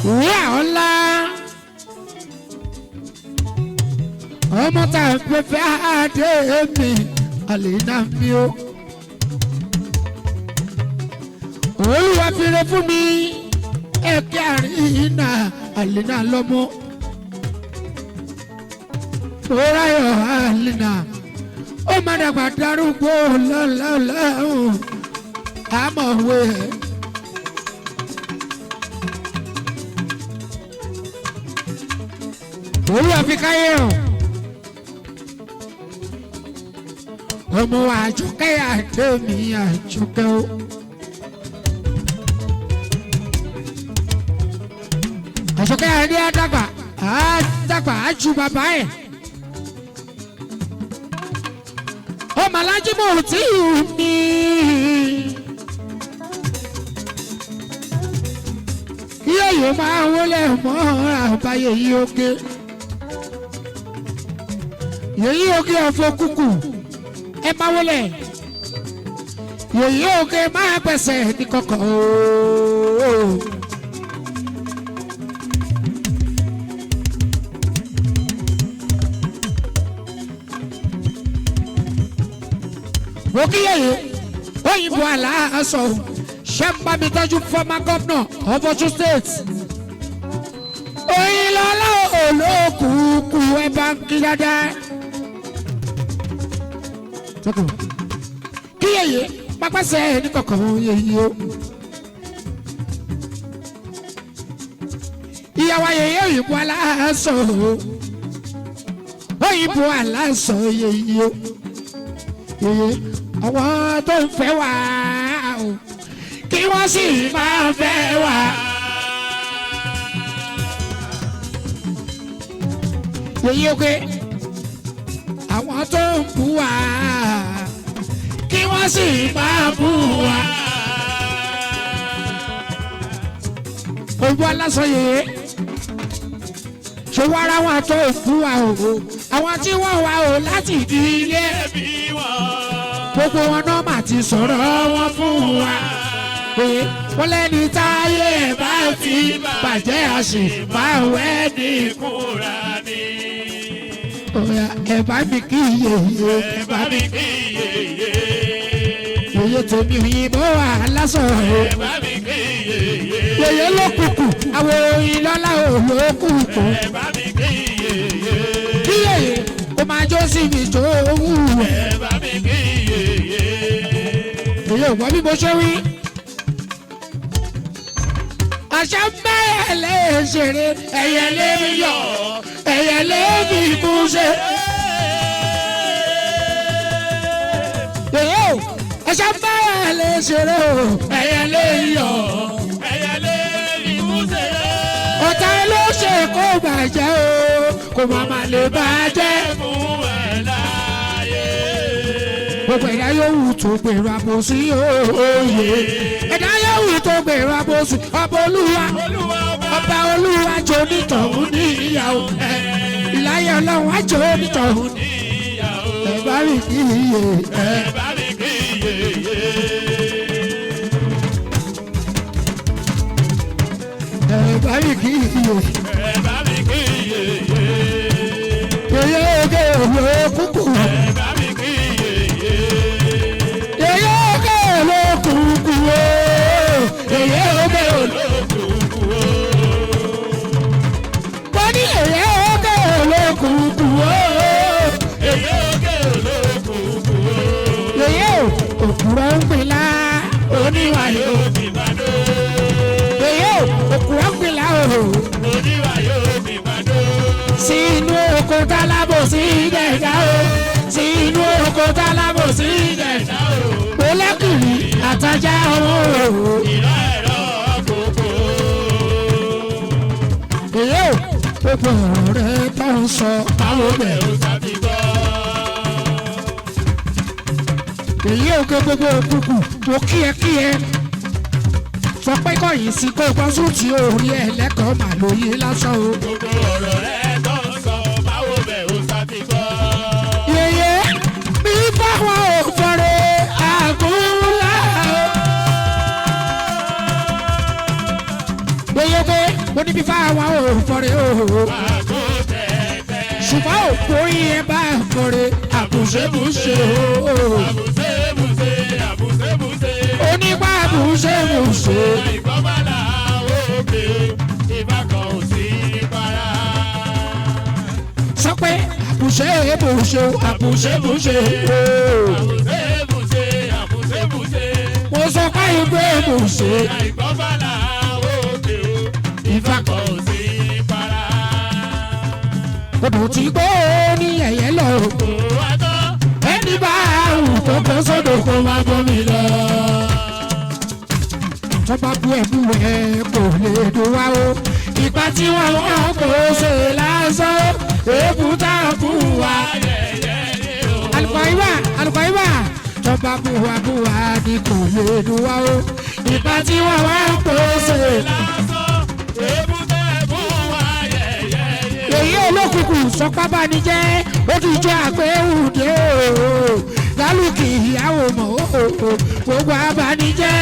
Wíwá ọ̀la. Ọmọ tá a fẹ́ àdé mi Àlínà mi o. Olúwa fìrè fún mi ẹ̀kẹ́ àríyìnà Àlínà lọ́mọ. Tóráyọ̀ Àlínà ó má dàgbà darúgbó lọ́lọ́lọ́hùn àmọ̀wé. Olúwa fi káyé hàn. Ọmọ Àjọkẹ́ àdémi Àjọkẹ́ o. Àjọkẹ́ àdé àdàgbà àjù bàbá ẹ̀. Ọmọ alájímọ̀ tí ì ní. Kí èyí máa wọlé mọ́ àbáyé yìí oge. Yèyí oge ọ̀fọ̀ kúkú. Ẹ máa wọlé yèyí oge máa gbẹ̀sẹ̀ ní kọ̀kọ̀ ooo. Òkìyèyè òyìnbó aláàsọ ṣe ń bá mi tọ́jú former governor of Ọ̀ṣun state. Oyinlọ́lá olókùnkùn ẹ bá ń kí dáadáa. Kíyèyè pápásẹ̀ ní kọ̀kọ̀ yèyí o. Ìyàwó yèyé òyìnbó aláàsọ òyìnbó aláàsọ yèyí o. Yèyé àwọn tó ń fẹ́ wá o kí wọ́n sì máa fẹ́ wá. Yèyé oge àwọn tó ń bú wá kí wọ́n sì máa bú wá. Òyìnbó aláṣọ yèyé ṣòwò ara wọn tó ń bú wá o àwọn tí wọ́n wá o láti di ilé ẹbí wọn. Gbogbo wọn náà mà ti sọ̀rọ̀ wọn fún wa pé wọ́n lẹ́ni táyé bá ti bàjẹ́ àṣì máa wẹ́ ní kúra ni. Ẹ bá mi kí yèyé, ẹ bá mi kí yèyé. Yèyé tèmi òyìnbó wà lásán o. Ẹ bá mi kí yèyé. Yèyé ló kùkù, àwọn Oyinlọ́lá ò ló kùkù. Ẹ bá mi kí yèyé. Kí yèyé ó máa jó síbi tó wù. Ẹ bá mi kí yèyé. Èyí ò gbọ́ bí mo ṣe wí. Àṣà bẹ́ẹ̀ lè ṣeré, ẹ̀yẹ lè mi yọ̀, ẹ̀yẹ lè mi kú ṣe. Èyí ò àṣà bẹ́ẹ̀ lè ṣeré o, ẹ̀yẹ lè yọ̀, ẹ̀yẹ lè mi kú ṣe. Ọ̀tá ló ṣe kó bàjẹ́ o, kò má má lè bàjẹ́ fún ẹ̀ láyé. Gbogbo ẹ̀dá yóò wù tó gbèrò àbòsí òye. Ẹ̀dá yóò wù tó gbèrò abosù ọba olúwa ọba olúwa jọ onítọ̀hún ní ìyàwó ìláyà ọlọ́run á jọ onítọ̀hún ní ìyàwó ẹ bá rí kí iye ẹ bá rí kí iye ẹ bá rí kí iye ẹ bá rí kí iye yeye oge òwe kúkú ẹ bá rí kí iye yeye oge òwe kúkú o yeye oge òwe kúkú o wọ́n ní yeye oge òwe kúkú o yeye oge òwe kúkú o yeye òkúrọ̀ ń gbìlá oníwà yóò fi bàdó yeye òkúrọ̀ ń gbìlá oníwà yóò fi bàdó sínú oko tálábò sí ìdẹ̀dá o sínú oko tálábò sí ìdẹ̀dá o pẹ̀lẹ́kìrì àtajà ọmọ o ìlà ẹ̀rọ kòkó. èyí ò gbogbo ọ̀rọ̀ rẹ̀ tó ń sọ báwo bẹ̀ ó sábì gbọ́. èyí ò gbé gbogbo òkùnkù tó kíyẹkíyẹ sọ pé kọ́yìn sí kó gbọ́ sùn tí orí ẹ̀ lẹ́kọ̀ọ́ màlúyé lásán o. gbogbo ọ̀rọ̀ rẹ̀ yeye bí fáwọn òfòrè àgúnlá yeye pé mo ní bí fáwọn òfòrè ṣùgbọ́n òpó yẹn bá fòrè àbùṣebùṣe onígbà àbùṣebùṣe. sọ pé àbùṣe bùṣe àbùṣe bùṣe mo sọ pé ìgbé bùṣe ìfakọ̀ sí para. odò tí gbó ní ẹ̀yẹ́ lọ ẹni bá àrùn tó kọ́ sódò kó má bómi lọ. tọ́ba bú ẹ̀bú ẹ̀ kò lè dùn wá o ìgbà tí wọ́n kò ṣe lásán èbúta fún wa alùpàìwà tọ́ba buwa ni kò lè dùn wá o ìgbà tí wọ́n wá ń pèsè èyí olókùnkùn sọpábà ní jẹ́ ó ti jọ àgbéhùndé o lálùkì ìyàwó mọ̀ o gbogbo abánijẹ́.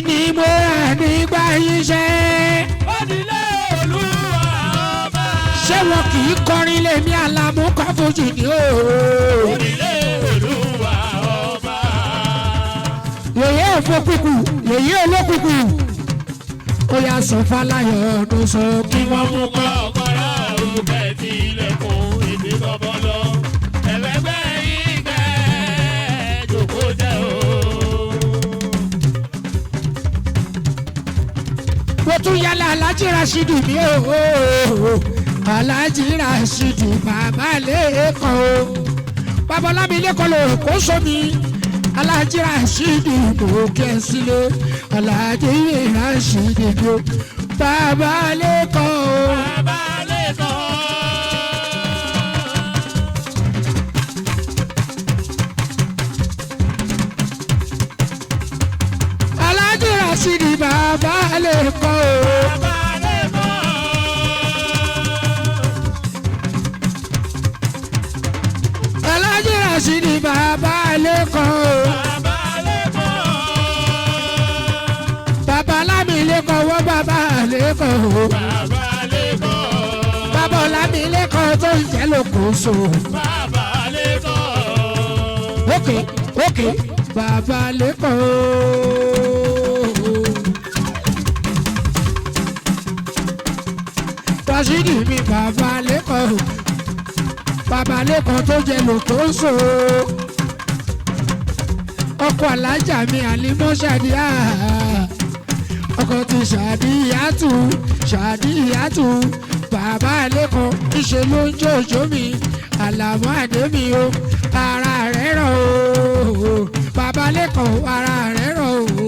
Ni mo rà nígbà yín ṣe. Odile Olúwa ọba. Ṣé wọn kì í kọrin lèmi Àlàmú kọ́ fojì ní o? Odile Olúwa ọba. Yèyé òfòkùkù, yèyé olókùkù. Ó yà sọ Fáláyọ̀ ọdún sọ kí wọ́n mú kọ́. Ọ̀kọ́rọ̀ òkè tí ilẹ̀kùn ìdí bọ́bọ́ lọ. Ẹ̀lẹ́gbẹ́ yìí gbẹ́ jòkó jẹ́ o. Mo tún yálà Aláàjì Rashidi mi o Aláàjì Rashidi bàbá lẹ́kọ̀ọ́ o bàbá Ọlámi lẹ́kọ̀ọ́ lò kó sómi Aláàjì Rashidi mo kẹ́ sílé Aláàjì Rashidi mi o bàbá lẹ́kọ̀ọ́ o. Bàbá lẹ́kọ̀ọ́. Aláàjì Rashidi bàbá lẹ́kọ̀ọ́ o. Aláàjì Rashidi bàbá lẹ́kọ̀ọ́ o. Bàbá Ọlámi lẹ́kọ̀ọ́ wọ́n bàbá lẹ́kọ̀ọ́ o. Bàbá Ọlámi lẹ́kọ̀ọ́ tó ń jẹ́ lókòóso. Bàbá lẹ́kọ̀ọ́. Ókè bàbá lẹ́kọ̀ọ́ o. Rashidi mi bàbá lẹ́kọ̀ọ́ bàbá lẹ́kọ̀ọ́ tó jẹ lòkóso ọkọ alájà mi àlímọ́ ṣàdíyà ọkọ ti ṣàdíyàtú bàbá lẹ́kọ̀ọ́ ìṣe ló ń jòjò mi Àlàmú àdé mi o ara rẹ̀ rọ̀ o bàbá lẹ́kọ̀ọ́ ara rẹ̀ rọ̀ o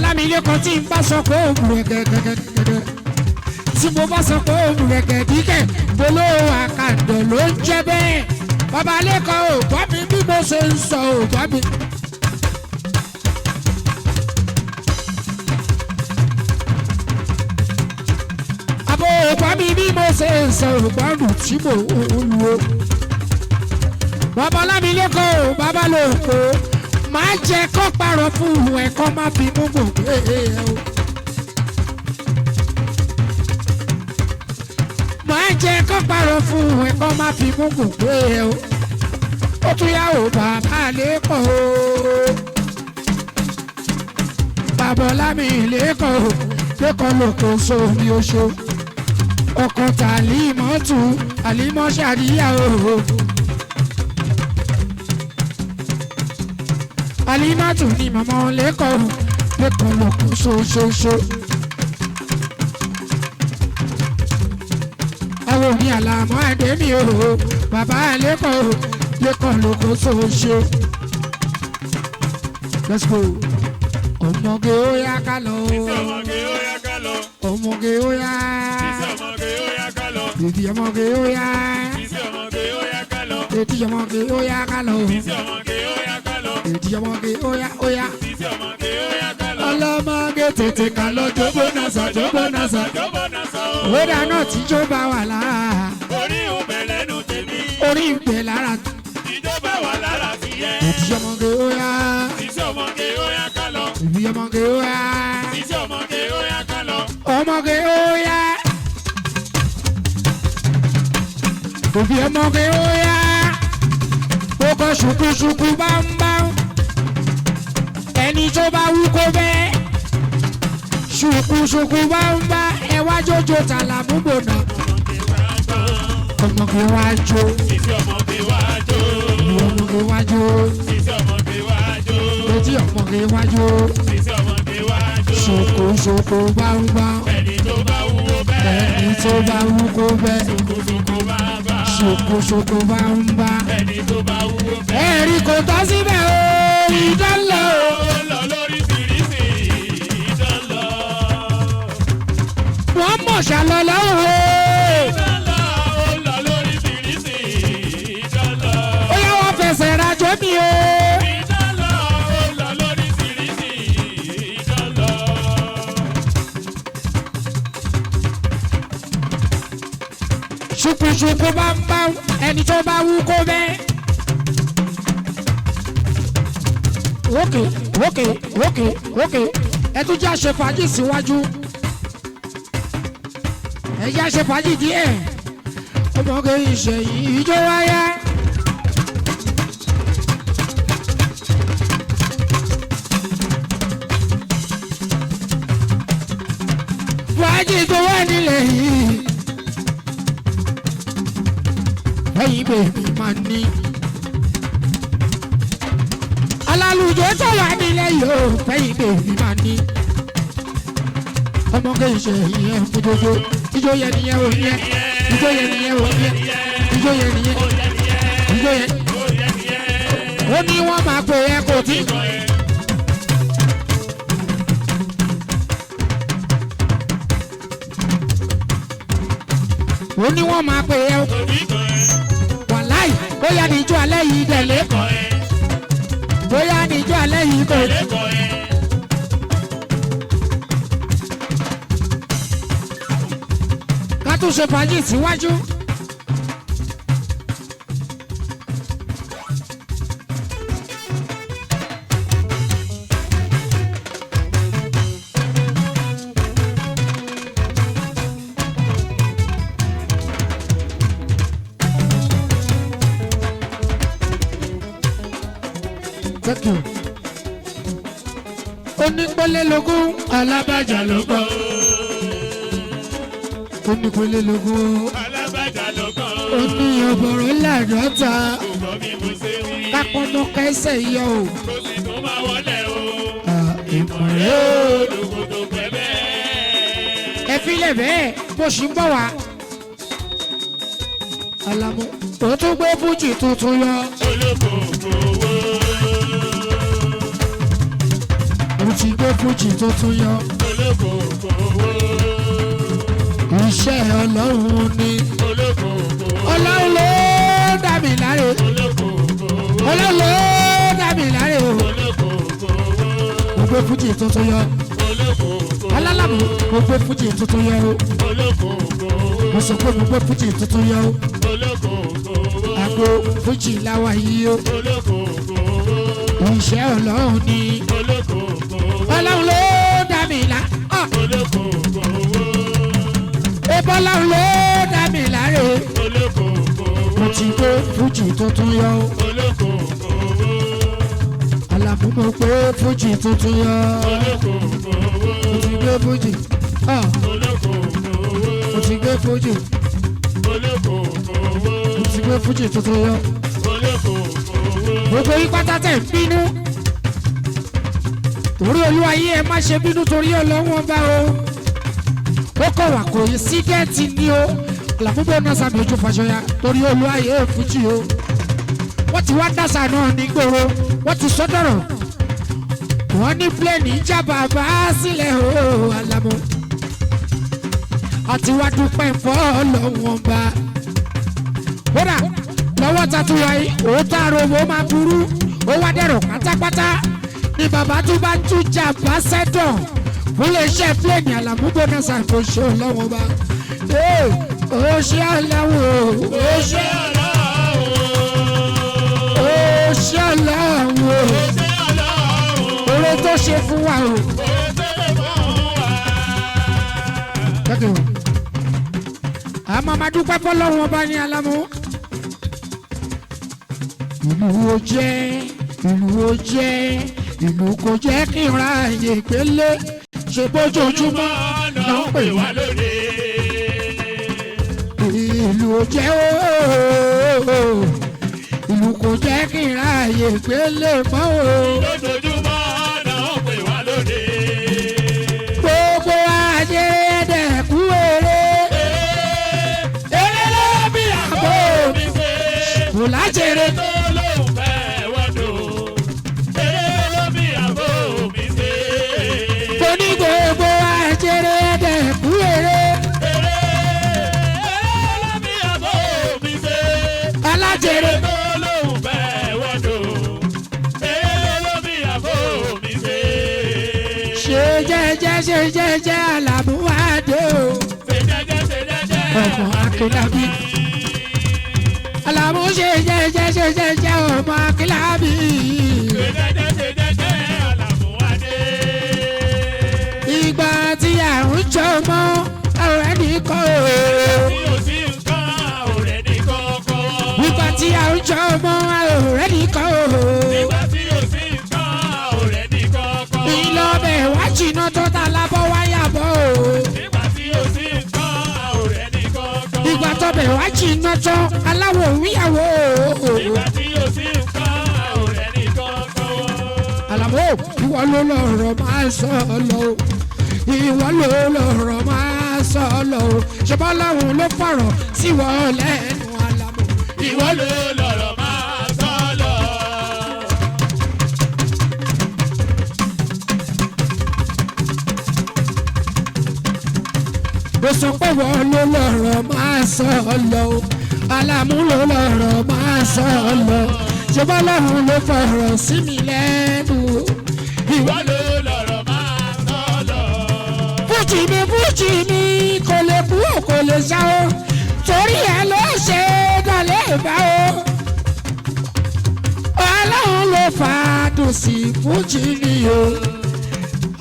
Ọlámilékan tí n bá sọ pé òun rẹ̀ gẹ́gẹ́gẹ́gẹ́ tí mo bá sọ pé òun rẹ̀ gẹ́gẹ́ polówó àkàndọ̀ ló ń jẹ́ bẹ́ẹ̀ bàbá lẹ́kọ̀ọ́ ò gbọ́ mi bí mo ṣe ń sọ ò gbọ́ mi. àbò ò gbọ́ mi bí mo ṣe ń sọ ò gbọ́ nù tí mo ń lu o. bàbá Ọlámilékan ò bàbá lóko máa jẹ kó parọ́ fún ẹ̀kọ́ má fi mú bò pé o. máa jẹ kó parọ́ fún ẹ̀kọ́ má fi mú bò pé o. ó tún yá o bàbá lẹ́kọ̀ọ́ o. bàbá Ọlámilékan o lẹ́kọ̀ọ́ lóko sómi oṣù. ọkọ̀ tàlímọ́tù àlímọ́ṣàdíyà o. Alimatu ni mama lẹ́kọ̀ọ́ lóko ṣoṣoṣo. àwọn òní àlàmọ́ àdémi o bàbá lẹ́kọ̀ọ́ lóko ṣoṣo. Let's go. ọmọge ó yá ká lọ. ọmọge ó yá ká lọ. ọmọge ó yá. ọmọge ó yá ká lọ. bèbí ọmọge ó yá. ọmọge ó yá ká lọ. bèbí ọmọge ó yá ká lọ. ọmọge ó yá ká lọ. bèbí ọmọge ó yá ó yá. ọmọge ó yá ká lọ. ọlọ́mọge tètè ká lọ jóbó náà sọ jóbó náà sọ. ó dáná tí jó bá wà lára. orí ìbẹ̀ lẹ́nu tèmi. orí ìbẹ̀ lára. ìjọba wà lára ti yẹ. bèbí ọmọge ó yá. ọmọge ó yá ká lọ. bèbí ọmọge ó yá. ọmọge ó yá ká lọ. ọmọge ó yá. bèbí ọmọge ó yá. ó kọ ṣùkúṣùkú bámbám. ẹni tó bá wú kó bẹ́ẹ̀. ṣùkúṣùkú bámbá ẹ wá jójó tàlàmúgbò náà. ọmọge wá jó. ọmọge wá jó. ọmọge wá jó. ọmọge wá jó. etí ọmọge wá jó. ọmọge wá jó. ṣùkúṣùkú bámbám. ẹni tó bá wúwo bẹ́ẹ̀. ẹni tó bá wú kó bẹ́ẹ̀. ṣòkòṣòkò bá bá. ṣùkúṣùkú bámbá. ẹni tó bá wúwo bẹ́ẹ̀. ẹ̀rí kò tọ́ síbẹ̀ o ìdánlọ́ o. ó lọ lórí fìrísì ìdánlọ. wọ́n mọ̀ ṣàlọ́lọ́ o. ìdánlọ ó lọ lórí fìrísì ìdánlọ. ó yá wọ́n fẹsẹ̀ rajò mi o. ìdánlọ ó lọ lórí fìrísì ìdánlọ. ṣùkùṣùkù bá ń bá ẹni tó bá wú kó bẹ́ẹ̀. ókè ẹ tún jẹ́ àṣẹ fàájì síwájú. ẹ jẹ́ àṣẹ fàájì díẹ̀. ọmọge ìṣẹ̀yìn ìjọ wáyá. fàájì tó wà nílẹ̀ yìí. ẹ̀yin bèbí máa ní. alálùjọ tó wà nílẹ̀ yóò fẹ́yìn bèbí máa ní. ọmọge ìṣẹ̀yìn ẹ̀ fún gbogbo ijó yẹn nìyẹn ò ní ẹ ijó yẹn nìyẹn ò ní ẹ ijó yẹn nìyẹn ijó yẹn. ó ní wọ́n máa pè é kò tí. ó ní wọ́n máa pè é wàláì bóyá ní ijó alẹ́ yìí dẹ̀ lẹ́kọ̀ọ́ bóyá ní ijó alẹ́ yìí kò tí. ká tún ṣe fàájì síwájú. Thank you. Onípele lógún alábàjá ló gbọ́. Onípele lógún alábàjá ló gbọ́. ó ní ọ̀bọ̀rọ̀ làdọ́ta Ṣùgbọ́n bí mo ṣe wí. kápọ́nmọ́ kẹsẹ̀ yọ o. Kò sì tó máa wọlé o. Ìmọ̀rẹ́ o. Olùkòtò pẹ́pẹ́. Ẹ filẹ̀ bẹ́ẹ̀ bó ṣì ń bọ̀ wá. Àlàmú ó tún gbé fújì tuntun yọ. Olókòkò owó. Ó ti gbé fújì tuntun yọ. Olókòkò owó. Iṣẹ́ Ọlọ́run ni. Olókòkò owó. Ọlọ́run ló dá mi láre. Olókòkò owó. Ọlọ́run ló dá mi láre o. Olókòkò owó. Mo gbé fújì tuntun yọ. Olókòkò owó. Alálàmú mo gbé fújì tuntun yọ o. Olókòkò owó. Mo sọ pé mo gbé fújì tuntun yọ o. Olókòkò owó. Àgbo fújì láwa yìí o. Olókòkò owó. Iṣẹ́ Ọlọ́run ni. Olókòkò owó. Ọlọ́run ló dá mi lá. Olókòkò owó. Ebọ́ Ọlọ́run ló dá mi láre. Olókòkò owó. Mo ti gbé fújì tuntun yọ o. Olókòkò owó. Àlàmú mo gbé fújì tuntun yọ. Olókòkò owó. Mo ti gbé fújì. Olókòkò owó. Mo ti gbé fújì. Olókòkò owó. Mo ti gbé fújì tuntun yọ. Olókòkò owó. Gbogbo yín pátá tẹ̀ ń bínú. Torí Olúwa yìí ẹ má ṣe bínú torí Ọlọ́run bá o. Ó kọ̀ wá kò yí sí gẹ́ẹ̀tì ni o. Àlàmú bó náà sàmì ojú fàṣọyà torí Olúwa yìí ẹ fújì o. Wọ́n ti wá dásà náà ní gbòòrò. Wọ́n ti sọ́dọ̀rọ̀. Wọ́n ní pílẹ̀nì ìjà bàbá sílẹ̀ o Àlàmú. Àti wá dúpẹ́ fọ́ Ọlọ́run bá. Kódà lọ́wọ́ tatu wáyé òótọ́ àròwò máa burú ó wá dẹ̀rọ̀ pátápátá ni bàbá tó bá ń tújà bá sẹ́dọ̀ fún iléeṣẹ́ pílẹ̀nì Àlàmú bọ́nàṣà kò ṣe Ọlọ́run bá. Ó ṣe Ọlọ́run ó ṣe ó ṣe Ọlọ́run oore tó ṣe fún wa o. Àmọ́ máa dúpẹ́ fọlọ́run ọba ní Àlàmú. Ìlú ó jẹ́ ìlú ó jẹ́ ìlú kò jẹ́ kí n ra àyè gbélé ṣe bójoojúmọ́ náà ń pè wá lóde. ìlú ó jẹ́ ooo ìlú kò jẹ́ kí n ra àyè gbélé mọ́ o. Lójoojúmọ́ náà ń pè wá lóde. Gbogbo ajé ẹ̀dẹ̀kú eré eré ló bí àbò Mi ṣe kò lájèrè. tó lóun fẹ́ wọ́dọ̀. Eré ló bí àbò mi ṣe. Mo ní gbogbo ajé ẹ̀dẹ̀kú eré Eré ló bí àbò mi ṣe. alájèrè. Tó lóun fẹ́ wọ́dọ̀. Eré ló bí àbò mi ṣe. Ṣe jẹ́jẹ́ Àlàmú Adé o. Ṣe jẹ́jẹ́ Ọmọ Akínlábí. Àlàmú ṣe jẹ́jẹ́ ọmọ Akínlábí. Ṣe jẹ́jẹ́ Àlàmú Adé. Ìgbà tí àrùn jọmọ ọ̀rẹ́ nìkan o. Tí o sì ń kọ́ ọ̀rẹ́ ní kọ́kọ́. Ìgbà tí àrùn jọmọ ọ̀rẹ́ nìkan o. Nígbà tí o sì ń kọ́ ọ̀rẹ́ ní kọ́kọ́. Ìlọ́bẹ̀ wá jìnnà tó ta lábọ́ wáyà bọ̀ o. Nígbà tí o sì ń kọ́ ọ̀rẹ́ ní kọ́kọ́. Ìgbà tọ́bẹ̀ wá jìnnà tán aláwọ̀ òwúyàwó o. Nígbà tí o sì ń kọ́ ọ̀rẹ́ ní kọ́kọ́. Àlàmú ìwọ ló lọ̀rọ̀ máa sọ lọ o. Ìwọ ló lọ̀rọ̀ máa sọ lọ o. Ṣé bọ́lọ́run ló fọ̀rọ̀ sí wọ́n lẹ́nu Àlàmú. Ìwọ ló lọ̀rọ̀ máa sọ lọ. Mo sọ pé wọ́n ló lọ̀rọ̀ máa sọ lọ o. Àlàmú ló lọ̀rọ̀ máa sọ lọ. Ṣé bọ́lọ́run ló fọ̀rọ̀ sí mi lẹ́nu. Ìwọ ló lọ̀rọ̀ máa sọ lọ. Fújì mi kò lè kú ò kò lè sá o. Torí ẹ ló ṣe dọ̀lẹ́ ìbá o. Ọlọ́run ló fàádùn sí fújì mi o.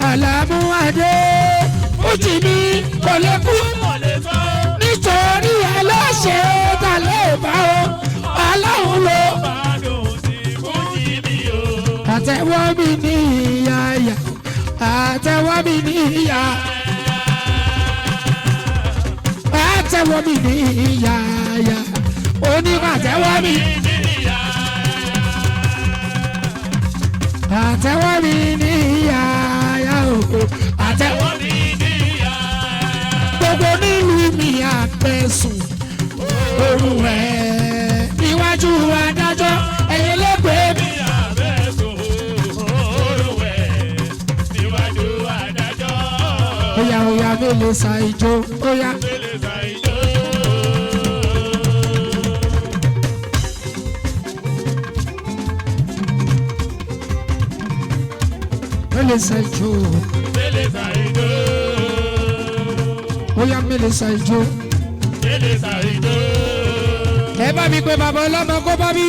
Àlàmú Adé fújì mi kò lè kú Kò lè sọ. nítorí ẹ ló ṣe dọ̀lẹ́ ìbá o. Ọlọ́run ló Bàdùn sí fújì mi o. àtẹ̀wọ́ mi ní ìyá ìyá àtẹ̀wọ́ mi ní ìyá àtẹ̀wọ́ mi ní ìyá ìyá onípàtẹ́wọ́ mi. Àtẹ́wọ́ mi ní yàyà o. Àtẹ́wọ́ mi ní yàyà. Gbogbo nílùú mi àtẹ̀sùn. Òru rẹ̀ níwájú adájọ́ ẹ̀yin ló gbé mi. Oya oya mele sa ijó oya. Mele sa ijó. Oya mele sa ijó. Ẹ bá mi pé bàbá ọlọ́mọ kó bá mi.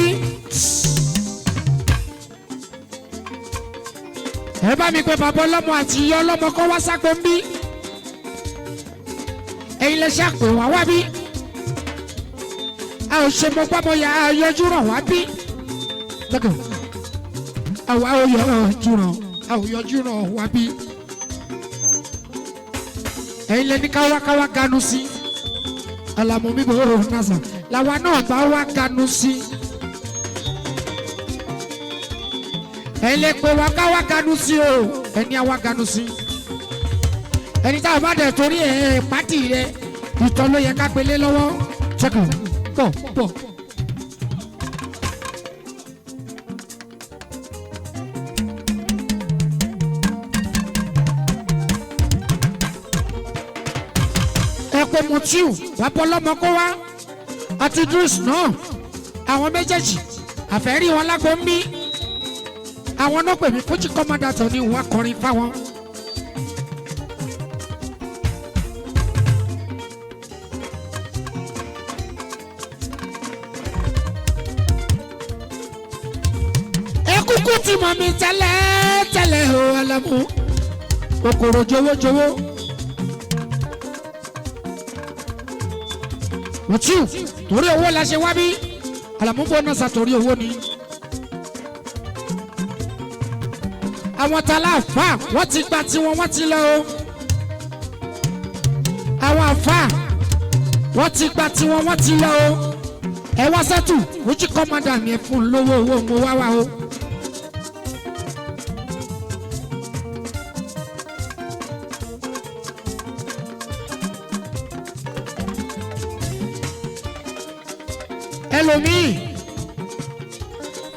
Ẹ bá mi pé bàbá ọlọ́mọ àti ìyá ọlọ́mọ kó wá sápò ń bí. Ẹ̀yin lè ṣàpè wá wá bí. A ò ṣe mọ pápọ̀ ya yọjú ràn wá bí. Lọ́kàn àwa ò yọjú ràn a ò yọjú ràn wá bí. Ẹ̀yin lè ní káwákáwá ganu sí. Alamu mi bò ó nasa làwa náà bá wá ganu sí. Ẹ̀yin lè pè wá káwá ganu sí o ẹni àwa ganu sí. Ẹni tá a bá dẹ̀ torí ẹ̀ pàtì rẹ̀ ìtọ́ ló yẹ ká pélé lọ́wọ́ ṣẹ́kù pọ̀. Ẹ pé Mutiu bàbá ọlọ́mọ kó wá àti Idris náà àwọn méjèèjì àfẹ́rí wọn lágbo ń bí àwọn náà pè mí fújì kọ́mọ́dàtọ̀ ni wọ́n kọrin fáwọn. Kúkú tí mọ̀ mi tẹ́lẹ̀ o Alamu kòkòrò jowójowó. Mutiu torí owó la ṣe wá bí Alamu bó náà sa torí owó ni. Àwọn tala àfà wọ́n ti gba tiwọn wọ́n ti lọ o. Àwọn àfà wọ́n ti gba tiwọn wọ́n ti lọ o. Ẹ wá sẹ́tù ojú kọ́mọ́dà mi fún lówó owó mo wá wá o. Ẹlòmíì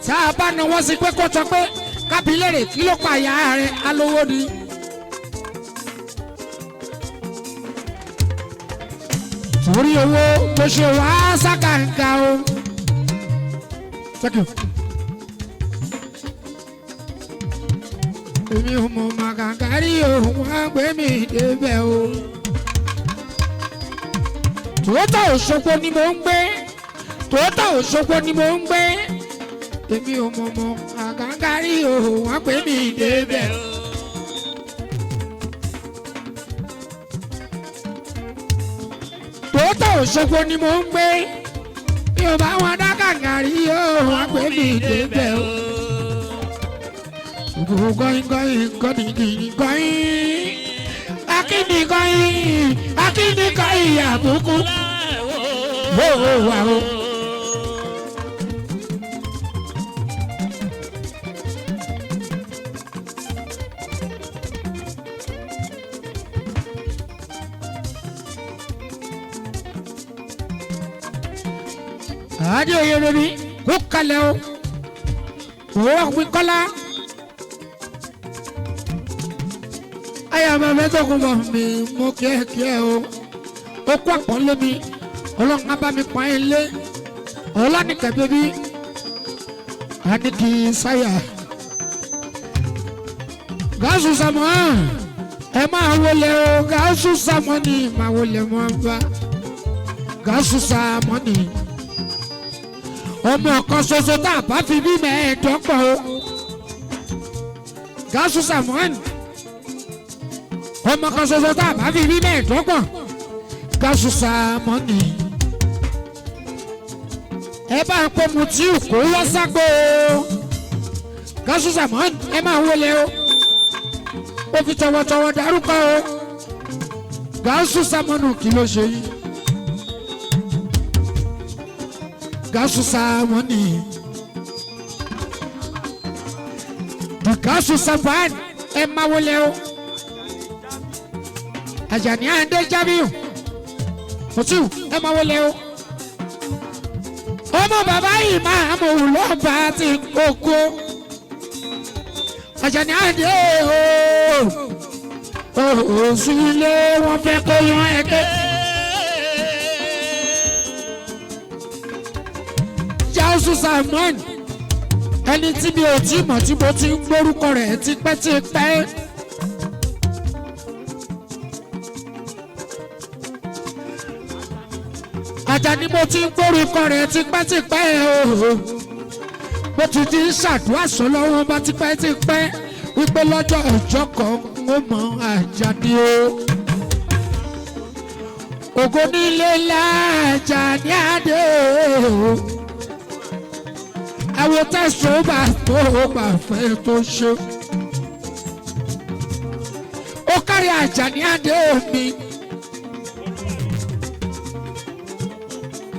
tá a bá náwó sí pé kó sọ pé kábílẹ̀rẹ̀ kí ló pa àyà rẹ̀ alówó ni. Torí owó mo ṣe wá sákàǹkà o. Thank you. Èmi ò mọ̀ màkàkàrí òun á gbé mi débẹ̀ o. Tòótọ́ Òṣogbo ni mò ń gbé. Tòótọ́ Òṣogbo ni mò ń gbé. Èmi ò mọ̀ màkàkàrí òun á gbé mi débẹ̀ o. Tòótọ́ Òṣogbo ni mò ń gbé. Mi ò bá wọn dá kàkàrí òun á gbé mi débẹ̀ o. Going, akini going, abuku. Wow. Adi oye baby, kukaleo. Oh, wikola. Ayama mẹ́tọ́ kò mọ̀ mi mo kíákíá o. Ó kó àpọ́nlé mi, ọlọ́run á bá mi pa ẹ́ lé. Ọlọ́nìkẹ́ bébí, Adékì Sáyà. Gáàsù Sàmọ́ ẹ máa wọlé o, Gáàsù Sàmọ́ ni máa wọlé mọ́ bá. Gáàsù Sàmọ́ ni. Ọmọ kan ṣoṣo tá a bá fi bí mẹ́ẹ̀ẹ́dọ́gbọ̀n o. Gáàsù Sàmọ́ ni. Ọmọ kan ṣoṣo tá a bá fi rí mẹ́ẹ̀ẹ́dọ́gbọ̀n Gáàsù Sàmọ́ ni. Ẹ bá ń pè Mutiu kó wá ságbó o. Gáàsù Sàmọ́ ni ẹ máa wọlé o. Ó fi tọwọ́tọwọ́ dárúkọ o. Gáàsù Sàmọ́ nù kí ló ṣe yìí. Dùgásù Sàmọ́nì Dùgásù Sàfàn ẹ máa wọlé o Àjàní Àndé Jamiu Mutiu ẹ máa wọlé o ọmọ bàbá yìí máa mọ òwúlọ́ba ti kókó Àjàní Àndé o òsùlé wọn fẹ́ kó yan ẹgbẹ́. Gáúsù Sàmọ́nì ẹni tí mi ò tí mọ̀ tí mo ti ń gbórúkọ rẹ̀ tipẹ́tipẹ́. Àjàní mo ti ń gbórúkọ rẹ̀ tipẹ́tipẹ́ o. Mo ti di ṣàdúrà sọ́lọ́wọ́ bá tipẹ́tipẹ́ wípé lọ́jọ́ ọjọ́ kan ó mọ Àjàní o. Ògo nílé l'Àjàní Àndé o. Àwọn tẹ̀sán bá tó bá fẹ́ tó ṣe. Ó kárí Àjàní Àndé mi.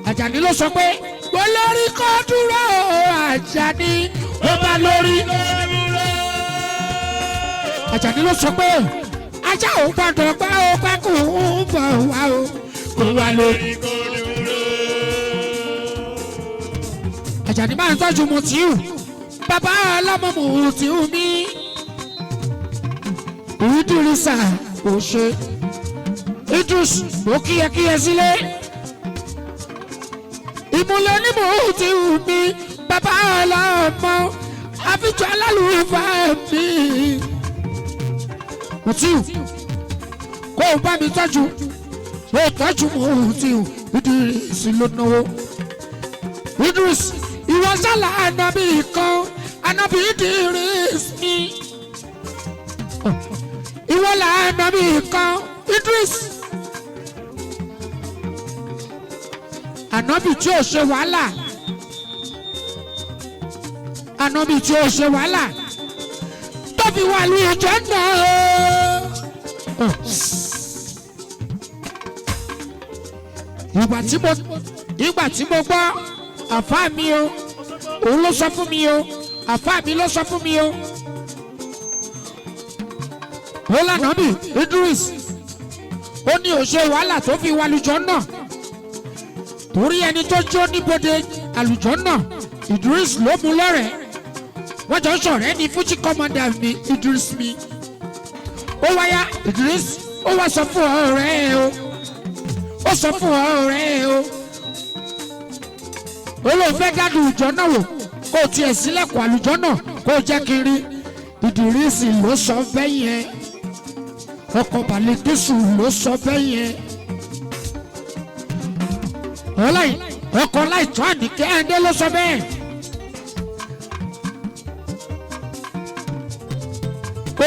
Àjàní ló sọ pé olórí kò dúró Àjàní ó bá lórí. Àjàní ló sọ pé ajá ò gbọdọ̀ gbá ó pẹ́ kó ń bọ̀ wá o kó wá lórí. Àjàní máa ń tọ́jú Mutiu bàbá ọlọ́mọ Mutiu mi. Ìdúrísà kò ṣe Idris ó kíyẹkíyẹ sílé. Ìmúlẹ̀ ní Mutiu mi bàbá ọlọ́mọ àfijọ́ alálùfáà mi. Mutiu kó o bá mi tọ́jú Mutiu Idris ló náwó. Idris ìwọ sálà ànábì kan ànábì Idris mi. Ìwọ là ànábì kan Idris. Ànábì tí ò ṣe wàhálà. Ànábì tí ò ṣe wàhálà. Tó fi wà ní ìjọ náà. Ìgbà tí mo gbọ́ àfáà mi o òun ló sọ fún mi o àfáà mi ló sọ fún mi o. Ó l'Ànábì Idris ó ní ó ṣe wàhálà tó fi wà lùjọ́ náà torí ẹni tó jó níbodè àlùjọ́ náà Idris ló mú lọ́rẹ̀ẹ́ wọ́n jọ ṣọ̀rẹ́ ní Fuji commander mi Idris mi. Ó wáyá Idris ó wá sọ fún ọ̀rẹ́ ẹ o ó sọ fún ọ̀rẹ́ ẹ o. Olóòfẹ́ dádùn ìjọ náà wò kó o tiẹ̀ sílẹ̀kùn àlùjọ náà kó o jẹ́ kiri. Ìdírísì ló sọ bẹ́ẹ̀ yẹn ọkọ̀ Bàlíkísù ló sọ bẹ́ẹ̀ yẹn ọkọ̀ Láìtọ́ Àníkẹ́ Àndé ló sọ bẹ́ẹ̀.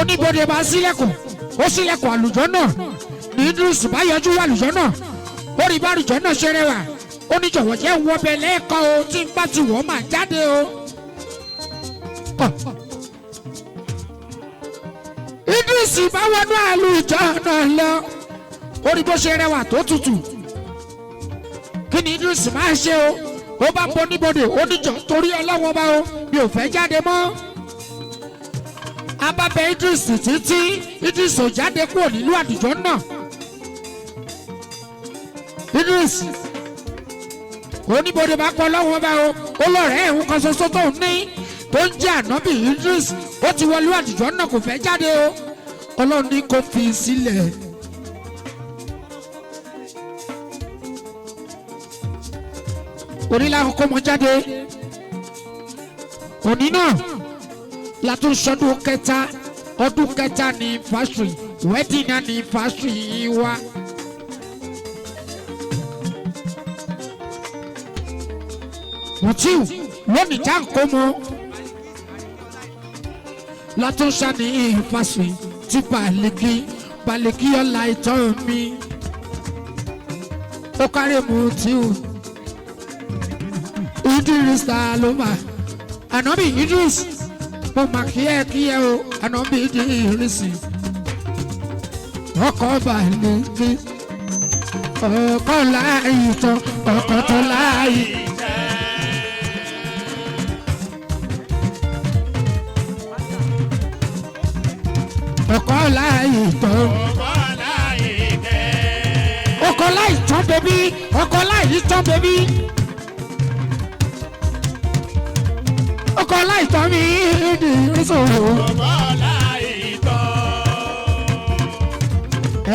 Oníbodè bá sílẹ̀kùn ó sílẹ̀kùn àlùjọ náà ní Idris bá yọjú wà àlùjọ náà ó rí bá àlùjọ náà ṣe rẹwà. Ó ní jọ̀wọ́ jẹ́ wọ́n bẹ lẹ́ẹ̀kan o tí n bá ti wọ́n máa jáde o. Idris bá wọnú àlùjọ náà lọ ó rí bó ṣe rẹwà tó tutù. Kí ni Idris máa ṣe o? Ó bá bọ́ níbodè ó ní jọ torí ọlọ́wọ́n bá o mi ò fẹ́ jáde mọ́. A bá bẹ Idris títí Idris ò jáde kúrò nílùú àlùjọ náà. Idris oníbodè bá pọ̀ lọ́wọ́ bá o ó lọ́rẹ̀ẹ́ ẹ̀hún kan ṣoṣo tó ń ní tó ń jẹ́ Ànábì Idris ó ti wọlé àdìjọ́ náà kò fẹ́ jáde o. Ọlọ́run ní kó fi sílẹ̀. Onílà kọ́kọ́ mọ jáde òní náà látún sọdún kẹta ọdún kẹta ní fásitì wedding ní fásitì wa. Mutiu lónìí tá n kó mọ látún sani fásitì tí Bàlíkí ọ̀la ìtọ́ mi ó kárí Mutiu Idris ló mà Ànábì Idris mo mà kíyẹ o Ànábì Idris ọkọ̀ Bàlíkí ọkọ̀ láàyè tán ọkọ̀ tó láàyè. láìtọ́. ọkọ láìtọ́ bẹ́bí ọkọ láìtọ́ bẹ́bí. ọkọ láìtọ́ mi di ìṣòro.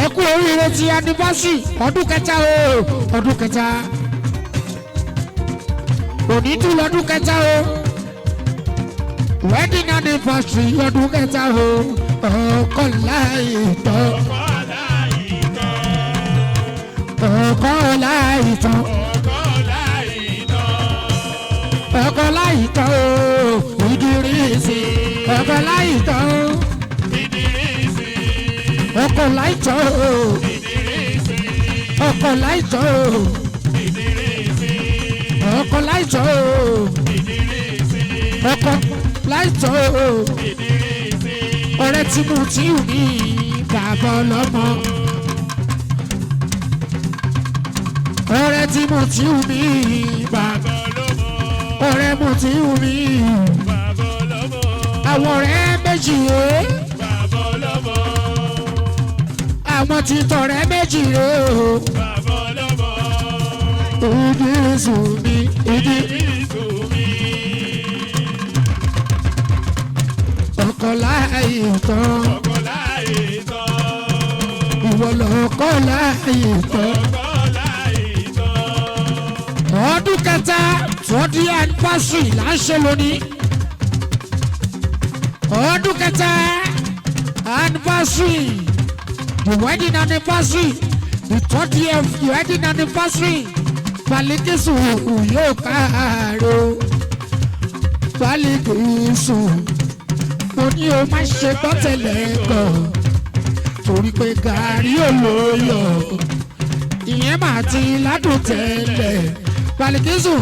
ẹ kú oríire ti anniversary ọdún kẹta o ọdún kẹta. òní tún lọ́dún kẹta o. wedding anniversary ọdún kẹta o. ọkọ láìtọ́. ọkọ láìtọ́. ọkọ láìtọ́ o. Ìdírísì. ọkọ láìtọ́ o. ọkọ láìtọ́ o. ọkọ láìtọ́ o. ọkọ láìtọ́ o. ọkọ láìtọ́ o. ọ̀rẹ́ tí mo ti wù ní bàbá ọlọ́mọ. ọ̀rẹ́ tí mo ti wù ní bàbá ọlọ́mọ. ọ̀rẹ́ mo ti wù ní bàbá ọlọ́mọ. àwọn ọ̀rẹ́ méjì yé bàbá ọlọ́mọ. àwọn tí tọ̀rẹ́ méjì yé o bàbá ọlọ́mọ. Ìdírísù mi Ìdírísù mi. ọkọ láìtọ́. ọkọ láìtọ́. ìwọ lọkọ láìtọ́. ọkọ láìtọ́. ọdún kẹta 40 anniversary là ń ṣe lónìí. ọdún kẹta anniversary, the wedding anniversary, the 30th wedding anniversary. Balikisu yóò káàárọ̀. Balikisu mo ní o má ṣe gbọ́ tẹ̀lé gan torí pé gàrí olóyọ̀ ìyẹn máa ti ládùn tẹ́lẹ̀. Balikisu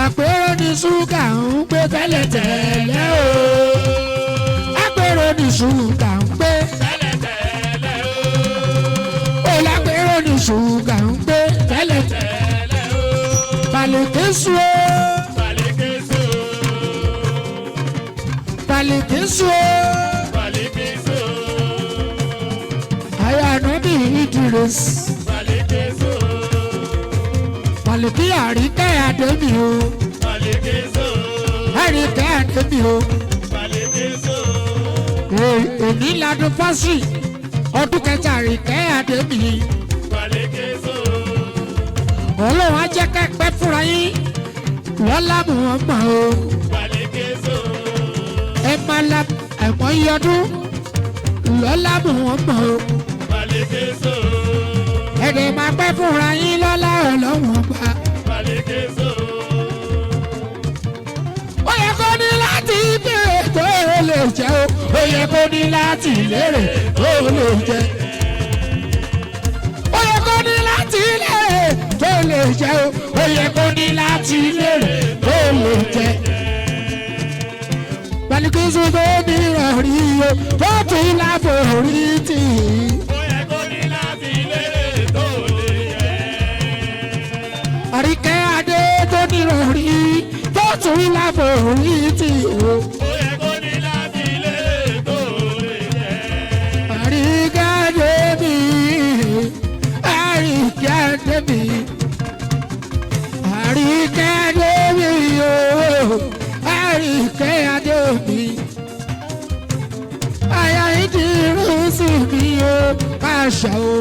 àpérò ní ṣúgà ń gbé tẹ́lẹ̀tẹ́lẹ̀ o. àpérò ní ṣúgà ń gbé tẹ́lẹ̀tẹ́lẹ̀ o. ó lápérò ní ṣúgà ń gbé tẹ́lẹ̀tẹ́lẹ̀ o. Balikisu o. Balikisu o. Balikisu o. Balikisu o. Aya Ànábì Idris. Balikisu o. Baliki Àríkẹ́ Adémi o. Balikisu o. Àríkẹ́ Adémi o. Balikisu o. Èmi ládùn fásì ọdún kẹta Àríkẹ́ Adémi. Balikisu o. Ọlọ́run á jẹ́ ká pẹ́ fúnra yín lọ́lá mú wọn mọ̀ o. Balikisu o. ẹ máa la ẹ̀mọ́ yọdún lọ́lá mú wọn mọ̀ o. Balikisu o. ẹ̀dẹ̀ máa pẹ́ fúnra yín lọ́lá ọlọ́wọ́n gbà. Balikisu o. ó yẹ kó ní láti béèrè tó lè jẹ́ o. ó yẹ kó ní láti lérè tó lè jẹ́. ó yẹ kó ní láti lérè tó lè jẹ́ o. ó yẹ kó ní láti lérè tó lè jẹ́. Balikisu tó ní ìrọ̀rí o tó tún lábò orí tì í. ó yẹ kó ní láti lérè tó lè jẹ́. Àríkẹ́ Adé tó ní ìrọ̀rí tó tún lábò orí tì í. ó yẹ kó ní láti lérè tó lè jẹ́. Àríkẹ́ Adé mi Àríkẹ́ Adé mi Àríkẹ́ Adé mi o Àríkẹ́ Adé mi. Aya Ìdírísù mi o Àṣà o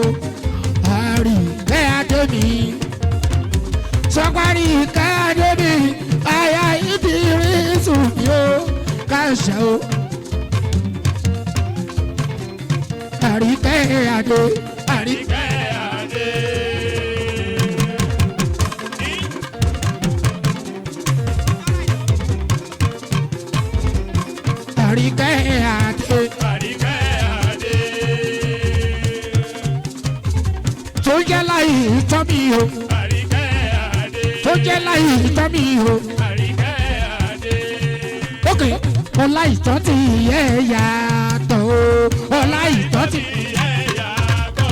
Àríkẹ́ Adé mi. Sọ́kọ́ Àríkẹ́ Adé mi Aya Ìdírísù mi o Àṣà o Àríkẹ́ Adé Àríkẹ́ Adé. Àríkẹ́ Adé. Àríkẹ́ Adé. tó jẹ́ láì tọ́ mi o. Àríkẹ́ Adé. tó jẹ́ láì tọ́ mi o. Àríkẹ́ Adé. ok ọlá ìtọ́ ti yẹ yàtọ̀ o. ọlá ìtọ́ ti yẹ yàtọ̀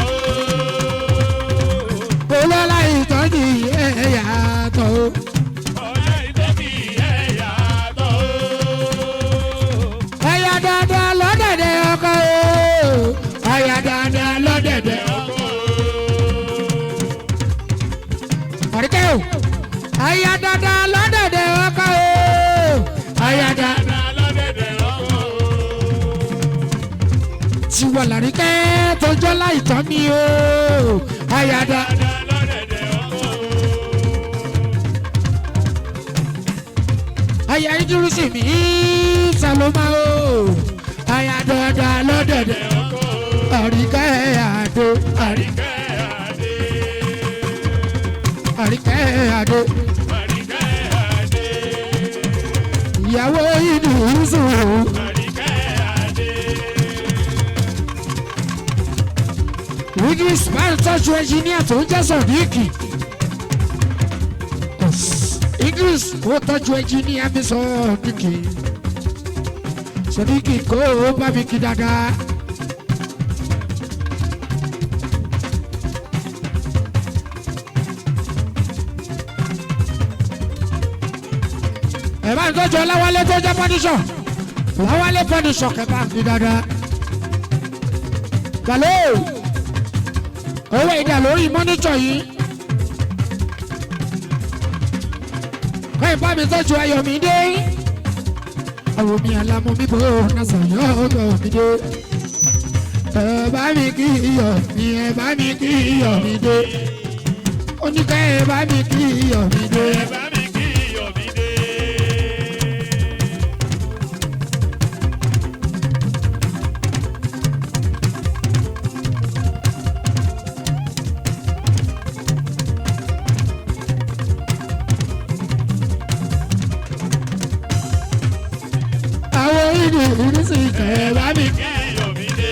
o. ọlá ìtọ́ ti yẹ yàtọ̀ o. ọlá ìtọ́ ti yẹ yàtọ̀ o. ẹ̀yà dáadáa lọ́dẹ̀dẹ̀ ọkọ o. àríkẹ́ o àyà dáadáa lọ́dẹ̀dẹ̀ ọkọ o àyà dáadáa lọ́dẹ̀dẹ̀ ọkọ o. tiwa làríkẹ́ tó jọ́ láìtọ́ mi o àyà dáadáa lọ́dẹ̀dẹ̀ ọkọ o. àyà ìdúrósì mi Saloma o àyà dáadáa lọ́dẹ̀dẹ̀ ọkọ o. àríkẹ́ àdó àríkẹ́ àdé àríkẹ́ àdé ìyàwó ìdúrósì o. Idris máa ń tọ́jú ẹnjìníà tó ń jẹ́ Sọ̀díkì. Idris kò tọ́jú ẹnjìníà mi Sọ̀díkì. Sọ̀díkì kò bá mi kí dáadáa. Ẹ bá ń tọ́jú Ọláwálé tó jẹ́ fọ́níṣọ̀. Ọláwálé fọ́níṣọ̀ kẹ́ bá ń kí dáadáa. Gàló owó ìdá lórí mọ́nítọ̀ yìí kọ́ ìbá mi tọ́jú Ayọ̀mídé àwọn omi àlámọ́ mi bò násán yọ̀ Ayọ̀mídé ẹ bá mi kí iyọ̀ mi ẹ bá mi kí Ayọ̀mídé oníkẹ́ ẹ bá mi kí Ayọ̀mídé. Ìdúrísì ẹ bá mi kí Ayọ̀mídé.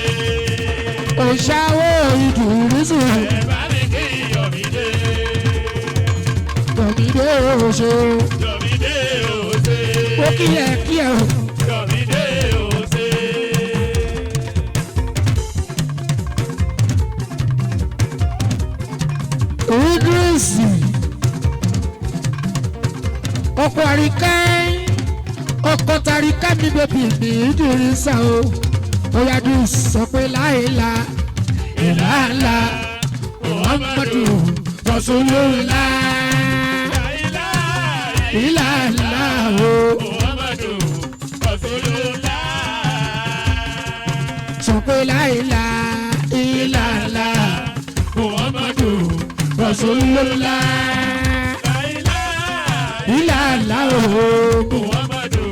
Òṣàwọ̀ Ìdúrísì ẹ bá mi kí Ayọ̀mídé. Ayọ̀mídé òṣè. Ayọ̀mídé òṣè. Ó kí ẹ o. Ayọ̀mídé òṣè. Ìdúrísì ọkọ̀ àríkẹ́. Ọkọ tari kámi bèbí mi Ìdírísà o oya dùn sọ pé láìla ìlàlà Muhammadu Rasulullah ìlàlà o Muhammadu Rasulullah sọ pé láìla ìlàlà Muhammadu Rasulullah ìlàlà o Muhammadu.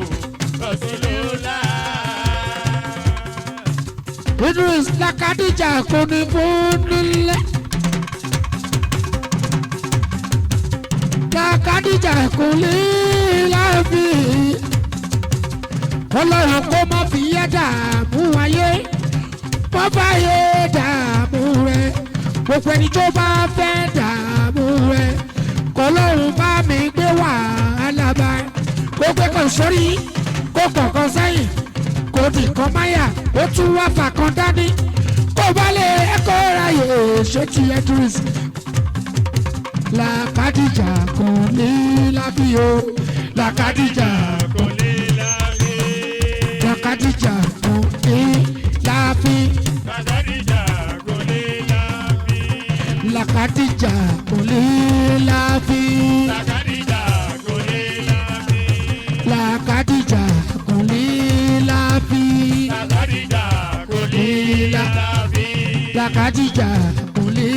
Idris lakadija kò ní fúnilẹ̀. Lakadija kò ní láàbì. Ọlọ́run kó má fi yẹ dààmú ayé. Wọ́n bá yẹ dààmú rẹ̀. Gbogbo ẹni tó bá fẹ́ dààmú rẹ̀. Kọlọ́run bá mi gbé wàhálà bá. Gbogbo kan sórí kó kọ̀ọ̀kan sẹ́yìn. Kò dì kan máyà ó tún wá fà kan dání kó bá lè ẹ̀kọ́ ráyè ṣé ti Idris. Làkàdìjà kò ní lábí o Làkàdìjà kò ní lábí. Làkàdìjà kò ní lábí. Làkàdìjà kò ní lábí. Làkàdìjà kò ní lábí. Làkàdìjà kò ní lábí. Làkàdìjà kò ní lábí. Làkàdìjà kò ní lábí. Làkàdìjà kò ní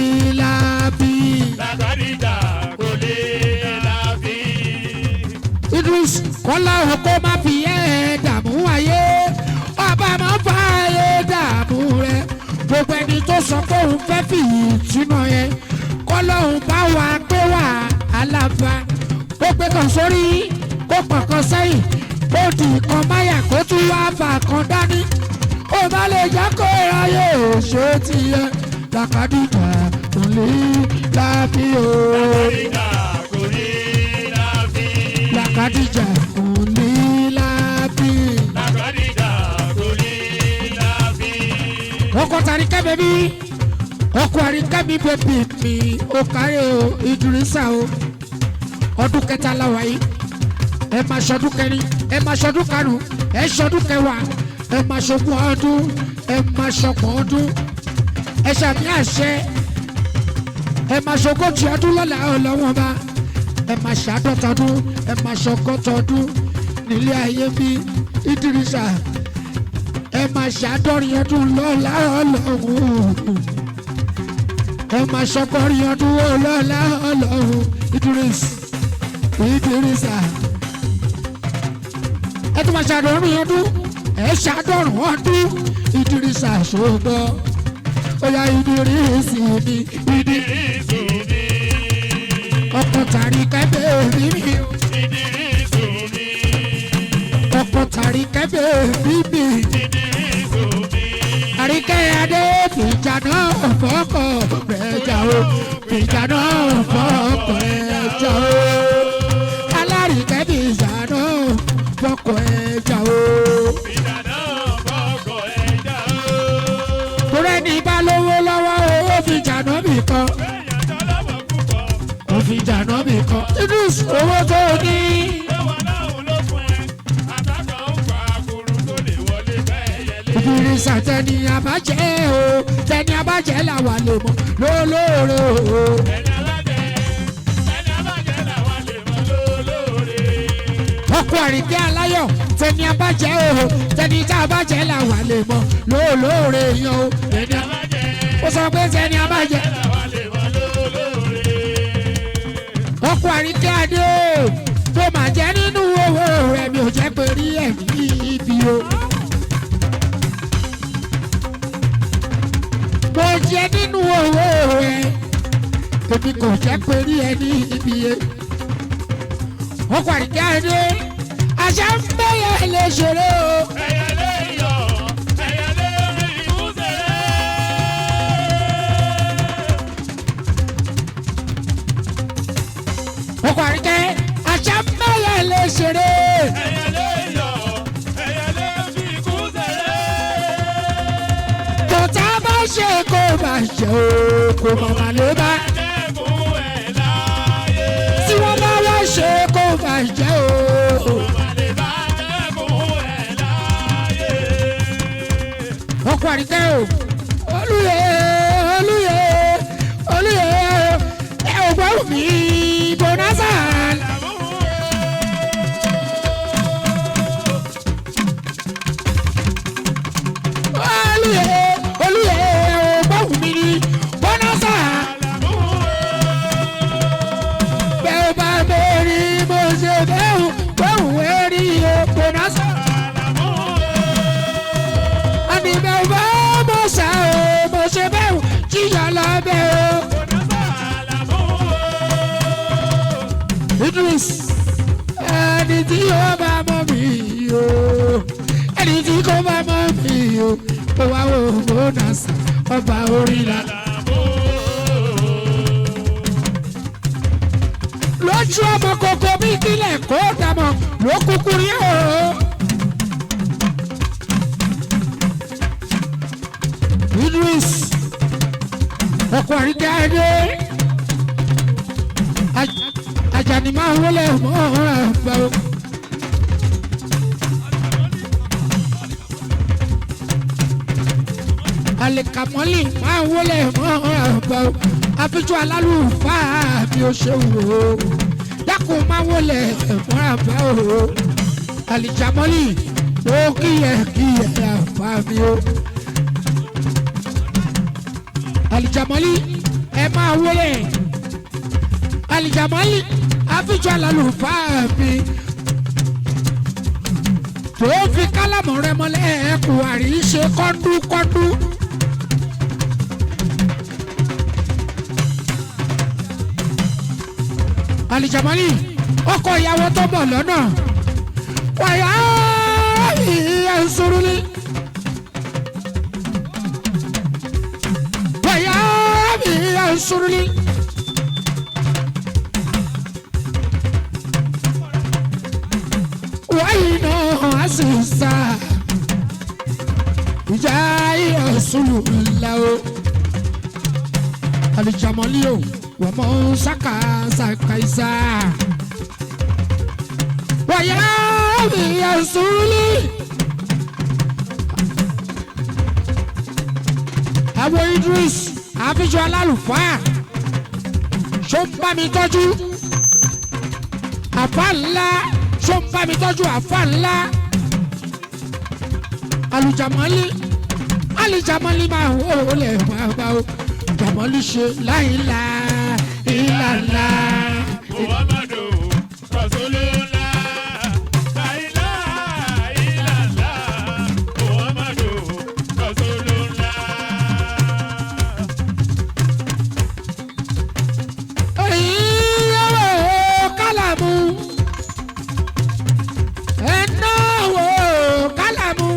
lábí. Làkàdìjà kò ní lábí. Idris kọ́lá ọkọ má fi ẹ̀ dààmú ayé ọba má fa ẹ̀ dààmú rẹ̀ gbogbo ẹni tó sọ pé òun fẹ́ fìyì sínú yẹn kọ́lá òun bá wà pé wà aláfa ó gbé kan sórí kó pọ̀kan sẹ́yìn ó di kan máyà kó tún wá fà kan dání ó má lè jẹ́ kó ráyè ṣó ti yẹ Làkàdìjà kò ní lábí o. Làkàdìjà kò ní lábí. Làkàdìjà kò ní lábí. Ọkọ̀ tàríkẹ́ bẹ́bí ọkọ̀ àríkẹ́ mi bẹ́bí mi ó kárí o Ìdírísà o ọdún kẹta láwa yìí ẹ máa ṣọdún kẹrin ẹ máa ṣọdún karùn ẹ ṣọdún kẹwàá ẹ máa ṣogún ọdún ẹ máa ṣọgbọ̀n ọdún ẹ ṣàmì àṣẹ ẹ máa ṣogójì ọdún lọ́la ọlọ́wọ́n bá ẹ máa ṣàádọ́ta ọdún ẹ máa ṣọgọ́ta ọdún nílé ayé bí Ìdírísà ẹ máa ṣàádọ́rin ọdún lọ́la ọlọ́run ẹ máa ṣọgọ́rin ọdún lọ́la ọlọ́run Ìdírísà ẹ tún máa ṣàádọ́rin ọdún ẹ ṣàádọ́rùn ọdún Ìdírísà ṣògbọ́ ó yá Ìdírísì mi Ìdírísù mi. ọkọ̀ tàrí kẹ́bẹ́ mi Ìdírísù mi. ọkọ̀ tàrí kẹ́bẹ́ mi Ìdírísù mi. àríkẹ́ adé fìjà náà fọ́kọ̀ rẹ̀ jà o fìjà náà fọ́kọ̀ rẹ̀ jà o alárìkẹ́ fìjà náà fọ́kọ̀ rẹ̀ jà o. Ìdáná fọ́kọ̀ ẹja o. torí ẹni bá lówó lọ́wọ́ owó fìjà náà bì kan Èèyàn tó lọ́wọ́ púpọ̀. ó fìjà náà bì kan Idris owó tó ní. Ẹwà láwùn ló fún ẹ. Àtàkọ̀ ń fa akuru tó lè wọlé bẹ́ẹ̀ yẹlé. Ìdírísà tẹni abájẹ́ o tẹni abájẹ́ làwà lè mọ̀ lólóore o. Ẹni abájẹ́ làwa lè mọ lólóore. ọkọ̀ àríkẹ́ aláyọ̀ tẹni abájẹ́ o tẹni tá abájẹ́ làwà lè mọ̀ lólóore yan o. Ẹni abájẹ́ ó sọ pé tẹni abájẹ́ làwa lè mọ lólóore. ọkọ̀ àríkẹ́ adé o tó máa jẹ́ nínú owó rẹ̀ mi ò jẹ́ pé rí ẹ̀mí ibi o. mo jẹ́ nínú owó rẹ̀ èmi kò jẹ́ pé rí ẹni ibi yẹn. ọkọ̀ àríkẹ́ adé àṣà ń bẹ̀yẹ̀ lè ṣeré o. Ẹyẹlé yọ̀, ẹyẹlé rí ìmúṣẹ̀lẹ̀. ọkọ̀ àríkẹ́ àṣà ń bẹ̀yẹ̀ lè ṣeré. Ẹyẹlé yọ̀, ẹyẹlé rí ìmúṣẹ̀lẹ̀. tó tá a bá ṣe kó bá ṣe o kó màmá ló bá. Ẹ̀kún ẹ̀ láyé. tí wọ́n bá wá ṣe kó bá ṣe o. Ọmọdé bá ẹ̀kún ẹ̀ láyé. ọkọ̀ àríkẹ́ o olùyẹ olùyẹ olùyẹ ẹ ò gbọ́ mi bonanza. olùyẹ olùyẹ ẹ ò gbọ́ mi bonanza. bẹ́ẹ̀ ò bá bẹ̀rẹ̀ mo ṣe bẹ́ẹ̀ gbọ́hùn ẹ̀rí o bonanza. àní bẹ́ẹ̀ ò bá mo ṣá o mo ṣe bẹ́ẹ̀ jíyà lábẹ́ o. Idris ẹni tí yóò bá mọ̀ mí o ẹni tí kò bá mọ̀ mí o ó wá wo bonanza ọba orílẹ̀. lójú ọmọ kòkó bí kílẹ̀ kó dàmọ̀ ló kúkú rí o. Idris ọkọ̀ àríkẹ́ adé Àjàní máa wọlé mọ́ ọ̀rọ̀ àgbà o. Àlèkàmọ́lì máa wọlé mọ́ ọ̀rọ̀ àgbà o. Àfijù alálùfáà mi ò ṣe wò ó. Dákun máa wọlé mọ́ àgbà o. Àlìjàmọ́lì ó kíyẹ̀ àfà mi o. Àlìjàmọ́lì ẹ máa wọlé. Àlìjàmọ́lì àfijù alálùfáà mi. Tó fi kálámù rẹ mọ́lẹ̀ ẹ̀kú àrí ṣe kọ́dúkọ́dú. Àlìjàmọ́lì ọkọ ìyàwó tó bọ̀ lọ́nà wàyà ìyá ìṣòrúlé wàyà ìyá ìṣòrúlé. wáyé náà á sì sá ìjà ìyàsùlù ńlá o. Àlìjàmọ́lì o wọ́n mọ̀ ṣàkà ìsà. wàyà ìyàsùlù. àwọn Idris àfijọ́ alálùfáà ṣó ń bá mi tọ́jú àfa ńlá ṣó ń bá mi tọ́jú àfa ńlá alùjàmọ́lì alùjàmọ́lì máa ń wò lẹ̀ máa bá o jàmọ́lì ṣe láìla ìlànà. Muhammadu Rasulullah, la ilaha illallah, Muhammadu Rasulullah. Ìyàwó kálámù ẹnáwó kálámù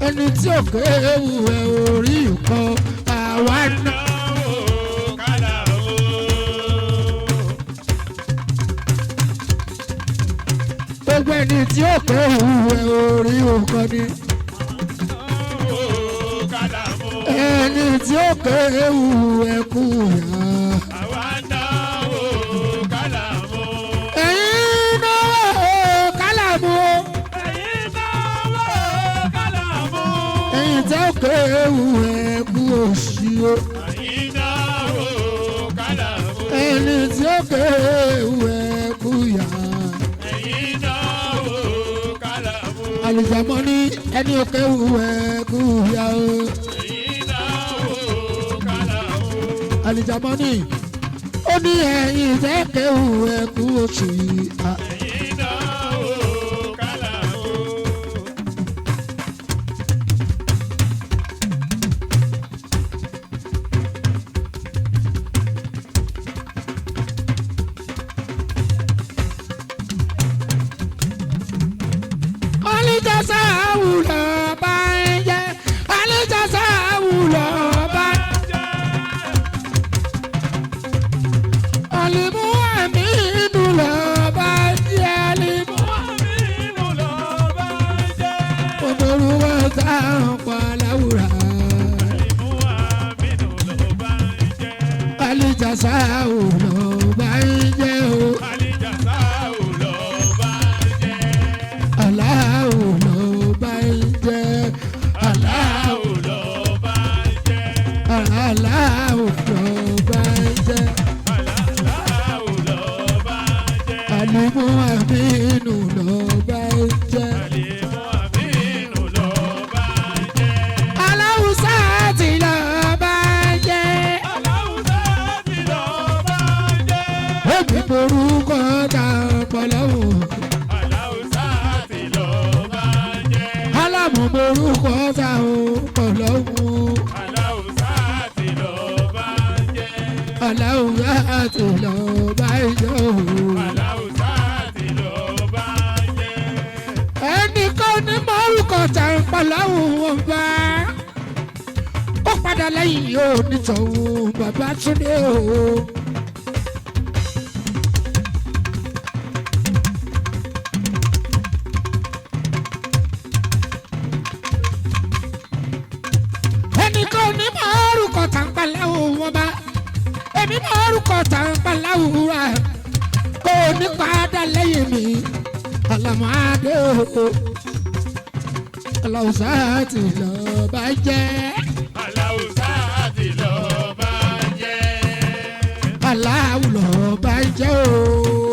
ẹni tí ò kéwù ẹ orí nǹkan àwa náà. Gbogbo ẹni tí ó kéwù ẹ orí nǹkan ni. Ẹni tí ó kéwù ẹ kú yá. Ẹ̀yin náwó kálámù. Ẹ̀yin tí ó kéwù ẹ kú òṣì o. Ẹni tí ó kéwù ẹ kú yá. Àlùjàmọ́ ní ẹni ó kéwù ẹ kú yá o. Àlùjàmọ́ ní ó ní ẹ̀yin tẹ́ kéwù ẹ kú òṣì. Alijasa awùlọ bá ń jẹ, alijasa awùlọ bá ń jẹ. Alimu aminu lọ bá ń jẹ, alimu aminu lọ bá ń jẹ. Olórúkọ tá à ń pa láwùrà. Alimu aminu lọ bá ń jẹ. Alijasa awùlọ bá ń jẹ o. Alijasa awùlọ bá ń jẹ. Aláwo ló bá ń jẹ́. Aláwo ló bá ń jẹ́. Aláwo ló bá ń jẹ́. Aláwo ló bá ń jẹ́. Alimu aminu ló bá ń jẹ́. Alimu aminu ló bá ń jẹ́. Aláwùsá ti ló bá ń jẹ́. Aláwùsá ti ló bá ń jẹ́. Èmi borúkọ ta pọ̀lọ́wọ́. Mo borúkọ ta o Ọlọ́run. Aláwùsá ti lọ bá ń jẹ́. Aláwùsá ti lọ bá ń jẹ́ o. Aláwùsá ti lọ bá ń jẹ́. Ẹnìkan ní mọ́rùkọ ta ń pa láwùn bá. Ó padà lẹ́yìn yóò nítọ̀hún bàbá Túndé o. Ẹnìkan ní mọ́rùkọ ta ń pa láwùn wọn bá. Èmi mọ́rùkọ ta ń pa láwùn wa. Kò ní padà lẹ́yìn mi. Àlàmọ́ adé o. Aláwùsá ti lọ bá jẹ́. Aláwùsá ti lọ bá jẹ́. Aláwù lọ bá jẹ́ o.